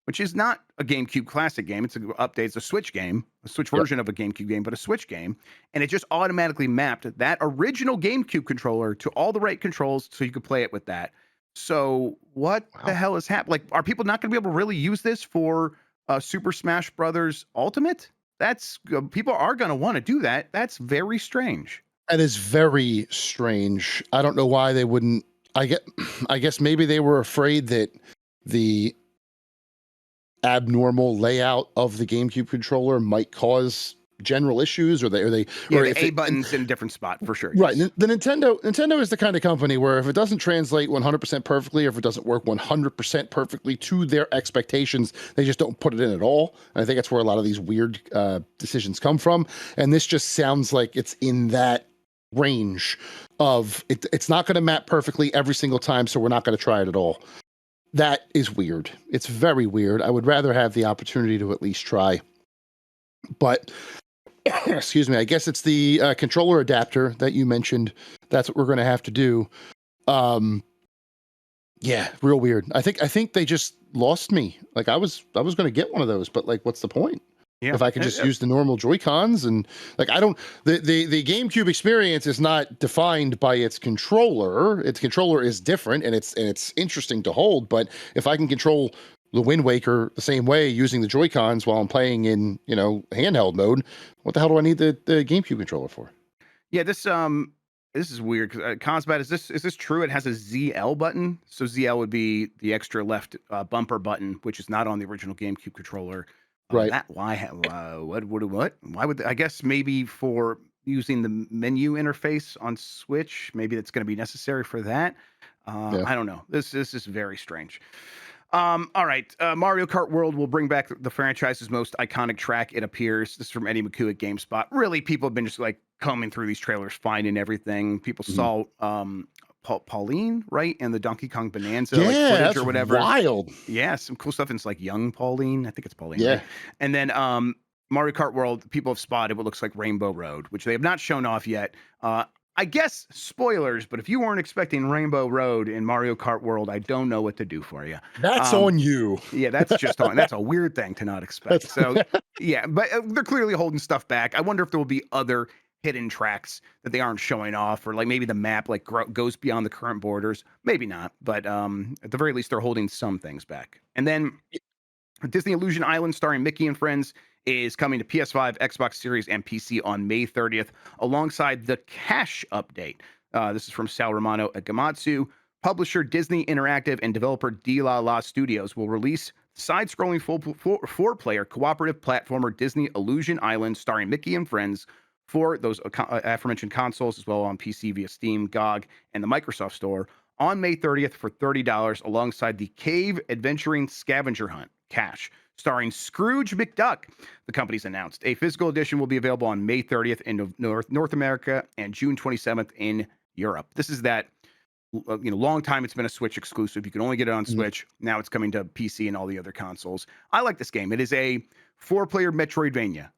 Speaker 1: which is not a GameCube classic game. It's an update. It's a Switch game, a Switch
Speaker 2: Yep.
Speaker 1: version of a GameCube game, but a Switch game. And it just automatically mapped that original GameCube controller to all the right controls so you could play it with that. So what the
Speaker 2: Wow.
Speaker 1: hell is happening? Like, are people not going to be able to really use this for Super Smash Brothers Ultimate? That's people are going to want to do that. That's very strange.
Speaker 2: That is very strange. I don't know why they wouldn't. I guess maybe they were afraid that the abnormal layout of the GameCube controller might cause general issues, or
Speaker 1: Yeah,
Speaker 2: or
Speaker 1: the
Speaker 2: if
Speaker 1: A
Speaker 2: it, and-
Speaker 1: button's in a different spot for sure.
Speaker 2: right.
Speaker 1: Yes.
Speaker 2: The Nintendo is the kind of company where if it doesn't translate 100% perfectly, or if it doesn't work 100% perfectly to their expectations, they just don't put it in at all. And I think that's where a lot of these weird decisions come from. And this just sounds like it's in that range of it's not going to map perfectly every single time, so we're not going to try it at all. That is weird. It's very weird. I would rather have the opportunity to at least try. But excuse me, I guess it's the controller adapter that you mentioned. That's what we're going to have to do. Yeah, real weird. I think they just lost me. Like I was going to get one of those, but like, what's the point?
Speaker 1: Yeah.
Speaker 2: If I could just use the normal Joy-Cons, and like I don't, the GameCube experience is not defined by its controller. Its controller is different, and it's interesting to hold. But if I can control the Wind Waker the same way using the Joy-Cons while I'm playing in handheld mode, what the hell do I need the GameCube controller for?
Speaker 1: Yeah, this is weird because Cosbat, is this true? It has a ZL button, so ZL would be the extra left bumper button, which is not on the original GameCube controller.
Speaker 2: Right.
Speaker 1: That why what? Why would I guess maybe for using the menu interface on Switch, maybe that's going to be necessary for that.
Speaker 2: Yeah.
Speaker 1: I don't know. This is very strange. All right. Mario Kart World will bring back the franchise's most iconic track, it appears. This is from Eddie McHugh at GameSpot. Really, people have been just like combing through these trailers, finding everything. People
Speaker 2: Mhm.
Speaker 1: saw Pauline, right? And the Donkey Kong Bonanza
Speaker 2: Yeah,
Speaker 1: like footage
Speaker 2: that's
Speaker 1: or whatever.
Speaker 2: wild.
Speaker 1: Yeah, some cool stuff. And it's like young Pauline. I think it's Pauline,
Speaker 2: Yeah.
Speaker 1: right? And then Mario Kart World, people have spotted what looks like Rainbow Road, which they have not shown off yet. I guess spoilers, but if you weren't expecting Rainbow Road in Mario Kart World, I don't know what to do for you.
Speaker 2: That's
Speaker 1: Um,
Speaker 2: on you.
Speaker 1: yeah, that's just on. That's a weird thing to not expect.
Speaker 2: That's
Speaker 1: So, yeah, but they're clearly holding stuff back. I wonder if there will be other hidden tracks that they aren't showing off, or like maybe the map like goes beyond the current borders. Maybe not, but at the very least, they're holding some things back. And then Disney Illusion Island, starring Mickey and Friends, is coming to PS5, Xbox Series, and PC on May 30th, alongside the Cash update. This is from Sal Romano at Gamatsu. Publisher Disney Interactive and developer De La La Studios will release side-scrolling four-player cooperative platformer Disney Illusion Island, starring Mickey and Friends, for those aforementioned consoles, as well on PC via Steam, GOG, and the Microsoft Store on May 30th for $30, alongside the Cave Adventuring Scavenger Hunt, Cash, starring Scrooge McDuck. The company's announced a physical edition will be available on May 30th in North America and June 27th in Europe. This is that long time it's been a Switch exclusive. You can only get it on Switch. Now it's coming to PC and all the other consoles. I like this game. It is a 4-player Metroidvania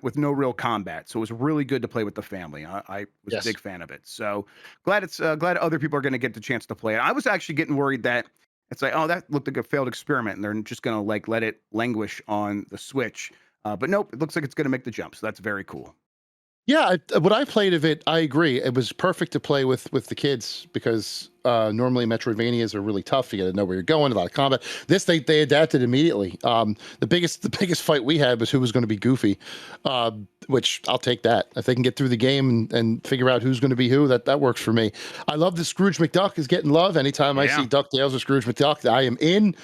Speaker 1: with no real combat, so it was really good to play with the family. I was
Speaker 2: Yes.
Speaker 1: a big fan of it. So glad glad other people are going to get the chance to play it. I was actually getting worried that it's like, oh, that looked like a failed experiment, and they're just going to like let it languish on the Switch. But nope, it looks like it's going to make the jump. So that's very cool.
Speaker 2: Yeah, what I played of it, I agree. It was perfect to play with the kids because normally Metroidvanias are really tough. You got to know where you're going, a lot of combat. This they adapted immediately. The biggest fight we had was who was going to be Goofy, which I'll take that. If they can get through the game and figure out who's going to be who, that works for me. I love that Scrooge McDuck is getting love. Anytime I see DuckTales or Scrooge McDuck, I am in.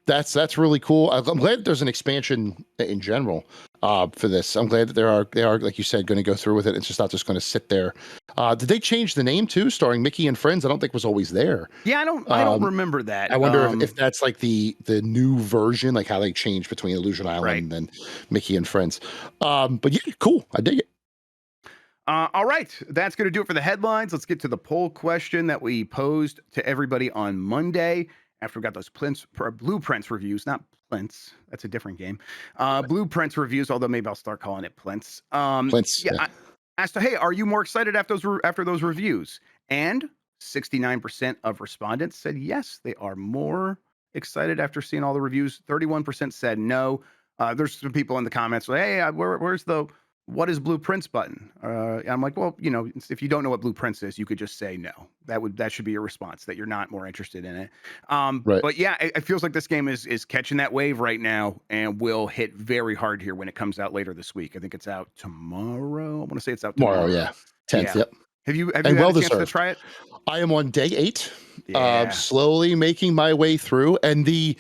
Speaker 2: That's really cool. I'm glad there's an expansion in general for this. I'm glad that they are like you said going to go through with it. It's just not just going to sit there. Did they change the name too, starring Mickey and Friends? I don't think was always there.
Speaker 1: Yeah, I don't remember that.
Speaker 2: I wonder if that's like the new version, like how they changed between Illusion Island and Mickey and Friends. But yeah, cool. I dig it.
Speaker 1: All right, that's going to do it for the headlines. Let's get to the poll question that we posed to everybody on Monday after we got those blueprints reviews, not plints. That's a different game. Blueprints reviews, although maybe I'll start calling it plints.
Speaker 2: Plints,
Speaker 1: Yeah,
Speaker 2: yeah.
Speaker 1: As to, hey, are you more excited after those reviews? And 69% of respondents said yes, they are more excited after seeing all the reviews. 31% said no. There's some people in the comments like, hey, where's the what is blueprints button? I'm like, well, if you don't know what blueprints is, you could just say no. That should be your response, that you're not more interested in it.
Speaker 2: Right.
Speaker 1: But yeah, it feels like this game is catching that wave right now and will hit very hard here when it comes out later this week. I think it's out tomorrow. I want to say it's out
Speaker 2: Tomorrow,
Speaker 1: tomorrow.
Speaker 2: yeah. 10th,
Speaker 1: Yeah.
Speaker 2: yep.
Speaker 1: Have you
Speaker 2: And
Speaker 1: had
Speaker 2: well
Speaker 1: a chance to
Speaker 2: deserved.
Speaker 1: try it?
Speaker 2: I am on day 8,
Speaker 1: Yeah.
Speaker 2: slowly making my way through, and the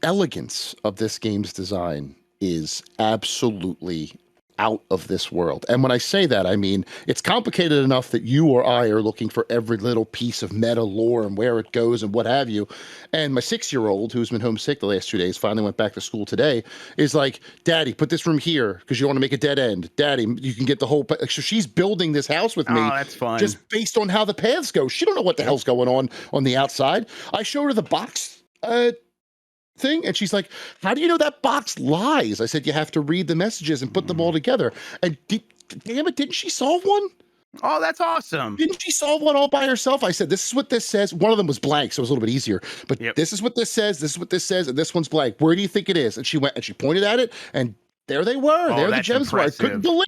Speaker 2: elegance of this game's design is absolutely out of this world. And when I say that, I mean it's complicated enough that you or I are looking for every little piece of meta lore and where it goes and what have you. And my 6-year-old, who's been homesick the last 2 days, finally went back to school today, is like, Daddy, put this room here because you want to make a dead end. Daddy, you can get the whole. So she's building this house with
Speaker 1: Oh,
Speaker 2: me
Speaker 1: that's fun.
Speaker 2: just based on how the paths go. She don't know what the
Speaker 1: Yep.
Speaker 2: hell's going on the outside. I showed her the box thing, and she's like, how do you know that box lies? I said, you have to read the messages and put them all together. And damn it, didn't she solve one?
Speaker 1: Oh, that's awesome.
Speaker 2: Didn't she solve one all by herself? I said, this is what this says. One of them was blank, so it was a little bit easier. But
Speaker 1: Yep.
Speaker 2: this is what this says, this is what this says, and this one's blank. Where do you think it is? And she went and she pointed at it, and there they were.
Speaker 1: Oh,
Speaker 2: There the
Speaker 1: that's
Speaker 2: gems were. I couldn't
Speaker 1: impressive.
Speaker 2: believe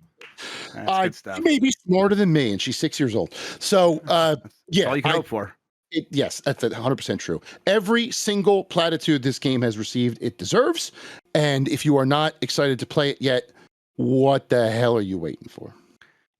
Speaker 1: That's good
Speaker 2: she
Speaker 1: stuff.
Speaker 2: may be smarter than me, and she's 6 years old. So
Speaker 1: That's
Speaker 2: yeah,
Speaker 1: all you can hope for.
Speaker 2: yes, that's 100% true. Every single platitude this game has received, it deserves. And if you are not excited to play it yet, what the hell are you waiting for?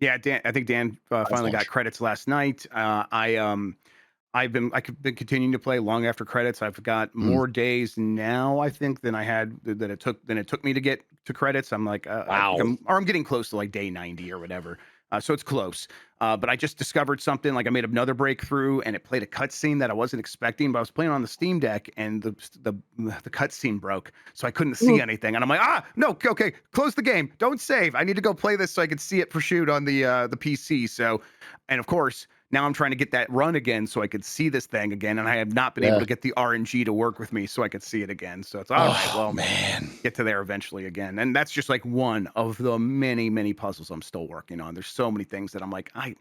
Speaker 1: Yeah, Dan. I think Dan finally got credits last night. I've been continuing to play long after credits. I've got
Speaker 2: Mm,
Speaker 1: more days now, I think, than I had that it took me to get to credits. I'm like, I think
Speaker 2: wow.
Speaker 1: I'm getting close to like day 90 or whatever. So it's close. But I just discovered something. Like I made another breakthrough, and it played a cutscene that I wasn't expecting. But I was playing on the Steam Deck, and the cutscene broke, so I couldn't see
Speaker 2: Mm,
Speaker 1: anything. And I'm like, no, okay, close the game, don't save. I need to go play this so I could see it for shoot on the PC. So, and of course, now I'm trying to get that run again so I could see this thing again, and I have not been able
Speaker 2: yeah.
Speaker 1: to get the RNG to work with me so I could see it again. So it's all right.
Speaker 2: Oh,
Speaker 1: Well,
Speaker 2: man.
Speaker 1: get to there eventually again. And that's just like one of the many, many puzzles I'm still working on. There's so many things that I'm like, I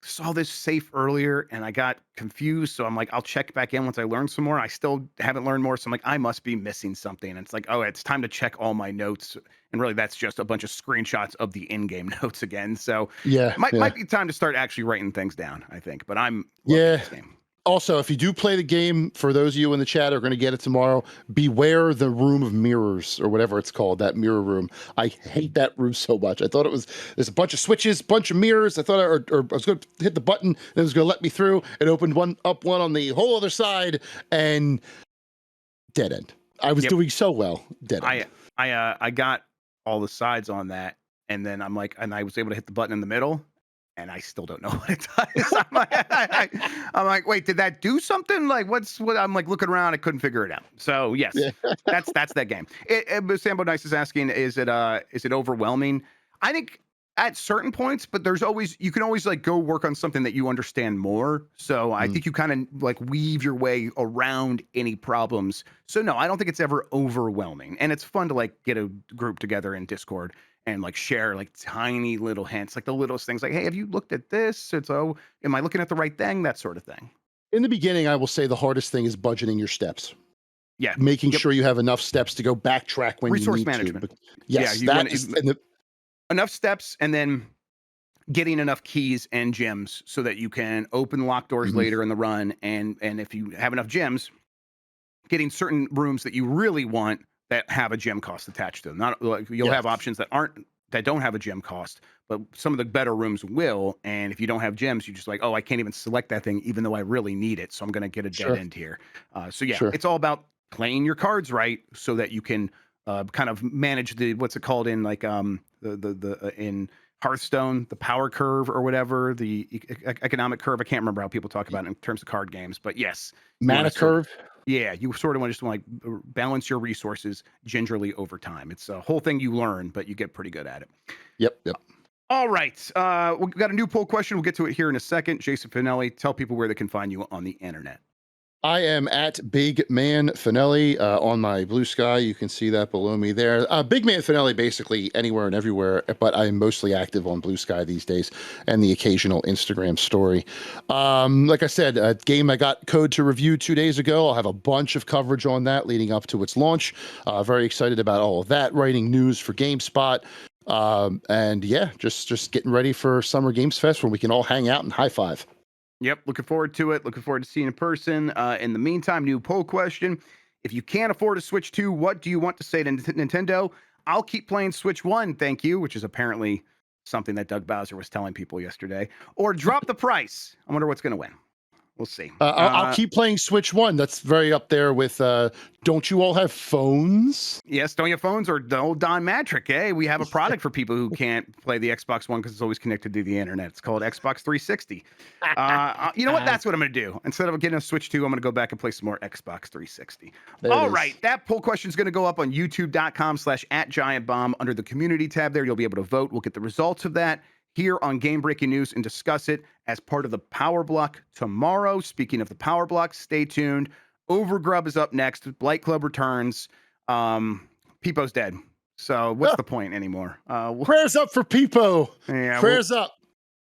Speaker 1: saw this safe earlier and I got confused. So I'm like, I'll check back in once I learn some more. I still haven't learned more. So I'm like, I must be missing something. And it's like, oh, it's time to check all my notes. And really, that's just a bunch of screenshots of the in-game notes again. So
Speaker 2: Yeah, yeah.
Speaker 1: might be time to start actually writing things down, I think. But I'm loving
Speaker 2: Yeah.
Speaker 1: this game.
Speaker 2: Also, if you do play the game, for those of you in the chat who are going to get it tomorrow, beware the room of mirrors or whatever it's called, that mirror room. I hate that room so much. I thought there's a bunch of switches, bunch of mirrors. I thought or I was going to hit the button and it was going to let me through. It opened one on the whole other side, and dead end. I was
Speaker 1: Yep.
Speaker 2: doing so well, dead end.
Speaker 1: I got all the sides on that, and then and I was able to hit the button in the middle, and I still don't know what it does. I'm like, wait, did that do something? Like, what? I'm like looking around, I couldn't figure it out. So yes,
Speaker 2: Yeah.
Speaker 1: that's that game. But Sambo Nice is asking, is it overwhelming? I think at certain points, but you can always like go work on something that you understand more. So I
Speaker 2: Mm.
Speaker 1: think you kind of like weave your way around any problems. So no, I don't think it's ever overwhelming. And it's fun to like get a group together in Discord and like share like tiny little hints, like the littlest things like, hey, have you looked at this? It's am I looking at the right thing? That sort of thing.
Speaker 2: In the beginning, I will say the hardest thing is budgeting your steps,
Speaker 1: Yeah.
Speaker 2: making
Speaker 1: Yep.
Speaker 2: sure you have enough steps to go backtrack when you
Speaker 1: Resource
Speaker 2: need to.
Speaker 1: management.
Speaker 2: But
Speaker 1: Yeah,
Speaker 2: yes,
Speaker 1: you want
Speaker 2: that is, and
Speaker 1: enough steps and then getting enough keys and gems so that you can open locked doors
Speaker 2: mhm,
Speaker 1: later in the run. And if you have enough gems, getting certain rooms that you really want that have a gem cost attached to them. Not like you'll
Speaker 2: yeah,
Speaker 1: have options that don't have a gem cost, but some of the better rooms will. And if you don't have gems, you're just like, oh, I can't even select that thing, even though I really need it. So I'm going to get a dead
Speaker 2: sure,
Speaker 1: end here. So yeah,
Speaker 2: sure.
Speaker 1: it's all about playing your cards right so that you can kind of manage the what's it called in like in Hearthstone, the power curve or whatever, the economic curve. I can't remember how people talk about it in terms of card games, but yes, you want
Speaker 2: Mana
Speaker 1: to sort of
Speaker 2: curve.
Speaker 1: yeah, you sort of want to just like balance your resources gingerly over time. It's a whole thing you learn, but you get pretty good at it.
Speaker 2: Yep, yep.
Speaker 1: All right. We've got a new poll question. We'll get to it here in a second. Jason Fanelli, tell people where they can find you on the internet.
Speaker 2: I am at Big Man Fanelli on my Blue Sky. You can see that below me there. Big Man Fanelli, basically anywhere and everywhere, but I'm mostly active on Blue Sky these days, and the occasional Instagram story. Like I said, a game I got code to review 2 days ago. I'll have a bunch of coverage on that leading up to its launch. Very excited about all of that. Writing news for GameSpot. And yeah, just getting ready for Summer Games Fest where we can all hang out and high five.
Speaker 1: Yep, looking forward to it. Looking forward to seeing in person. In the meantime, new poll question: if you can't afford a Switch 2, what do you want to say to Nintendo? I'll keep playing Switch 1, thank you, which is apparently something that Doug Bowser was telling people yesterday. Or drop the price. I wonder what's going to win. We'll see.
Speaker 2: I'll keep playing Switch 1. That's very up there with don't you all have phones?
Speaker 1: Yes, don't you have phones? Or the old Don Matrick, hey, we have a product for people who can't play the Xbox One because it's always connected to the internet. It's called Xbox 360. You know what? That's what I'm going to do. Instead of getting a Switch 2, I'm going to go back and play some more Xbox 360. All right, that poll question is going to go up on youtube.com/@GiantBomb under the community tab there. You'll be able to vote. We'll get the results of that here on Game Breaking News and discuss it as part of the Power Block tomorrow. Speaking of the Power Block, stay tuned. Overgrub is up next. Blight Club returns. Peepo's dead. So what's the point anymore?
Speaker 2: Prayers up for Peepo.
Speaker 1: Yeah,
Speaker 2: Prayers up.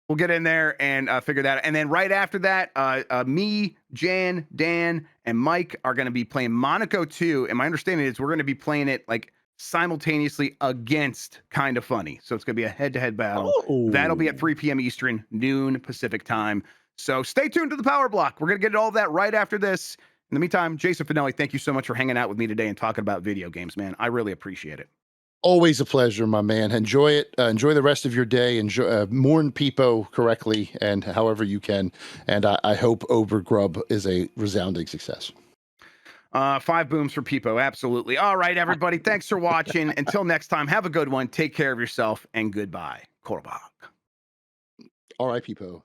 Speaker 1: We'll get in there and figure that out. And then right after that, me, Jan, Dan, and Mike are going to be playing Monaco 2. And my understanding is we're going to be playing it like simultaneously against Kind of Funny. So it's going to be a head-to-head battle.
Speaker 2: Oh.
Speaker 1: That'll be at 3 p.m. Eastern, noon Pacific time. So stay tuned to the Power Block. We're going to get all of that right after this. In the meantime, Jason Fanelli, thank you so much for hanging out with me today and talking about video games, man. I really appreciate it.
Speaker 2: Always a pleasure, my man. Enjoy it. Enjoy the rest of your day. Enjoy, mourn Peepo correctly and however you can. And I hope Overgrub is a resounding success.
Speaker 1: 5 booms for Peepo. Absolutely. All right, everybody. Thanks for watching. Until next time, have a good one. Take care of yourself and goodbye. Korbach.
Speaker 2: All right, Peepo.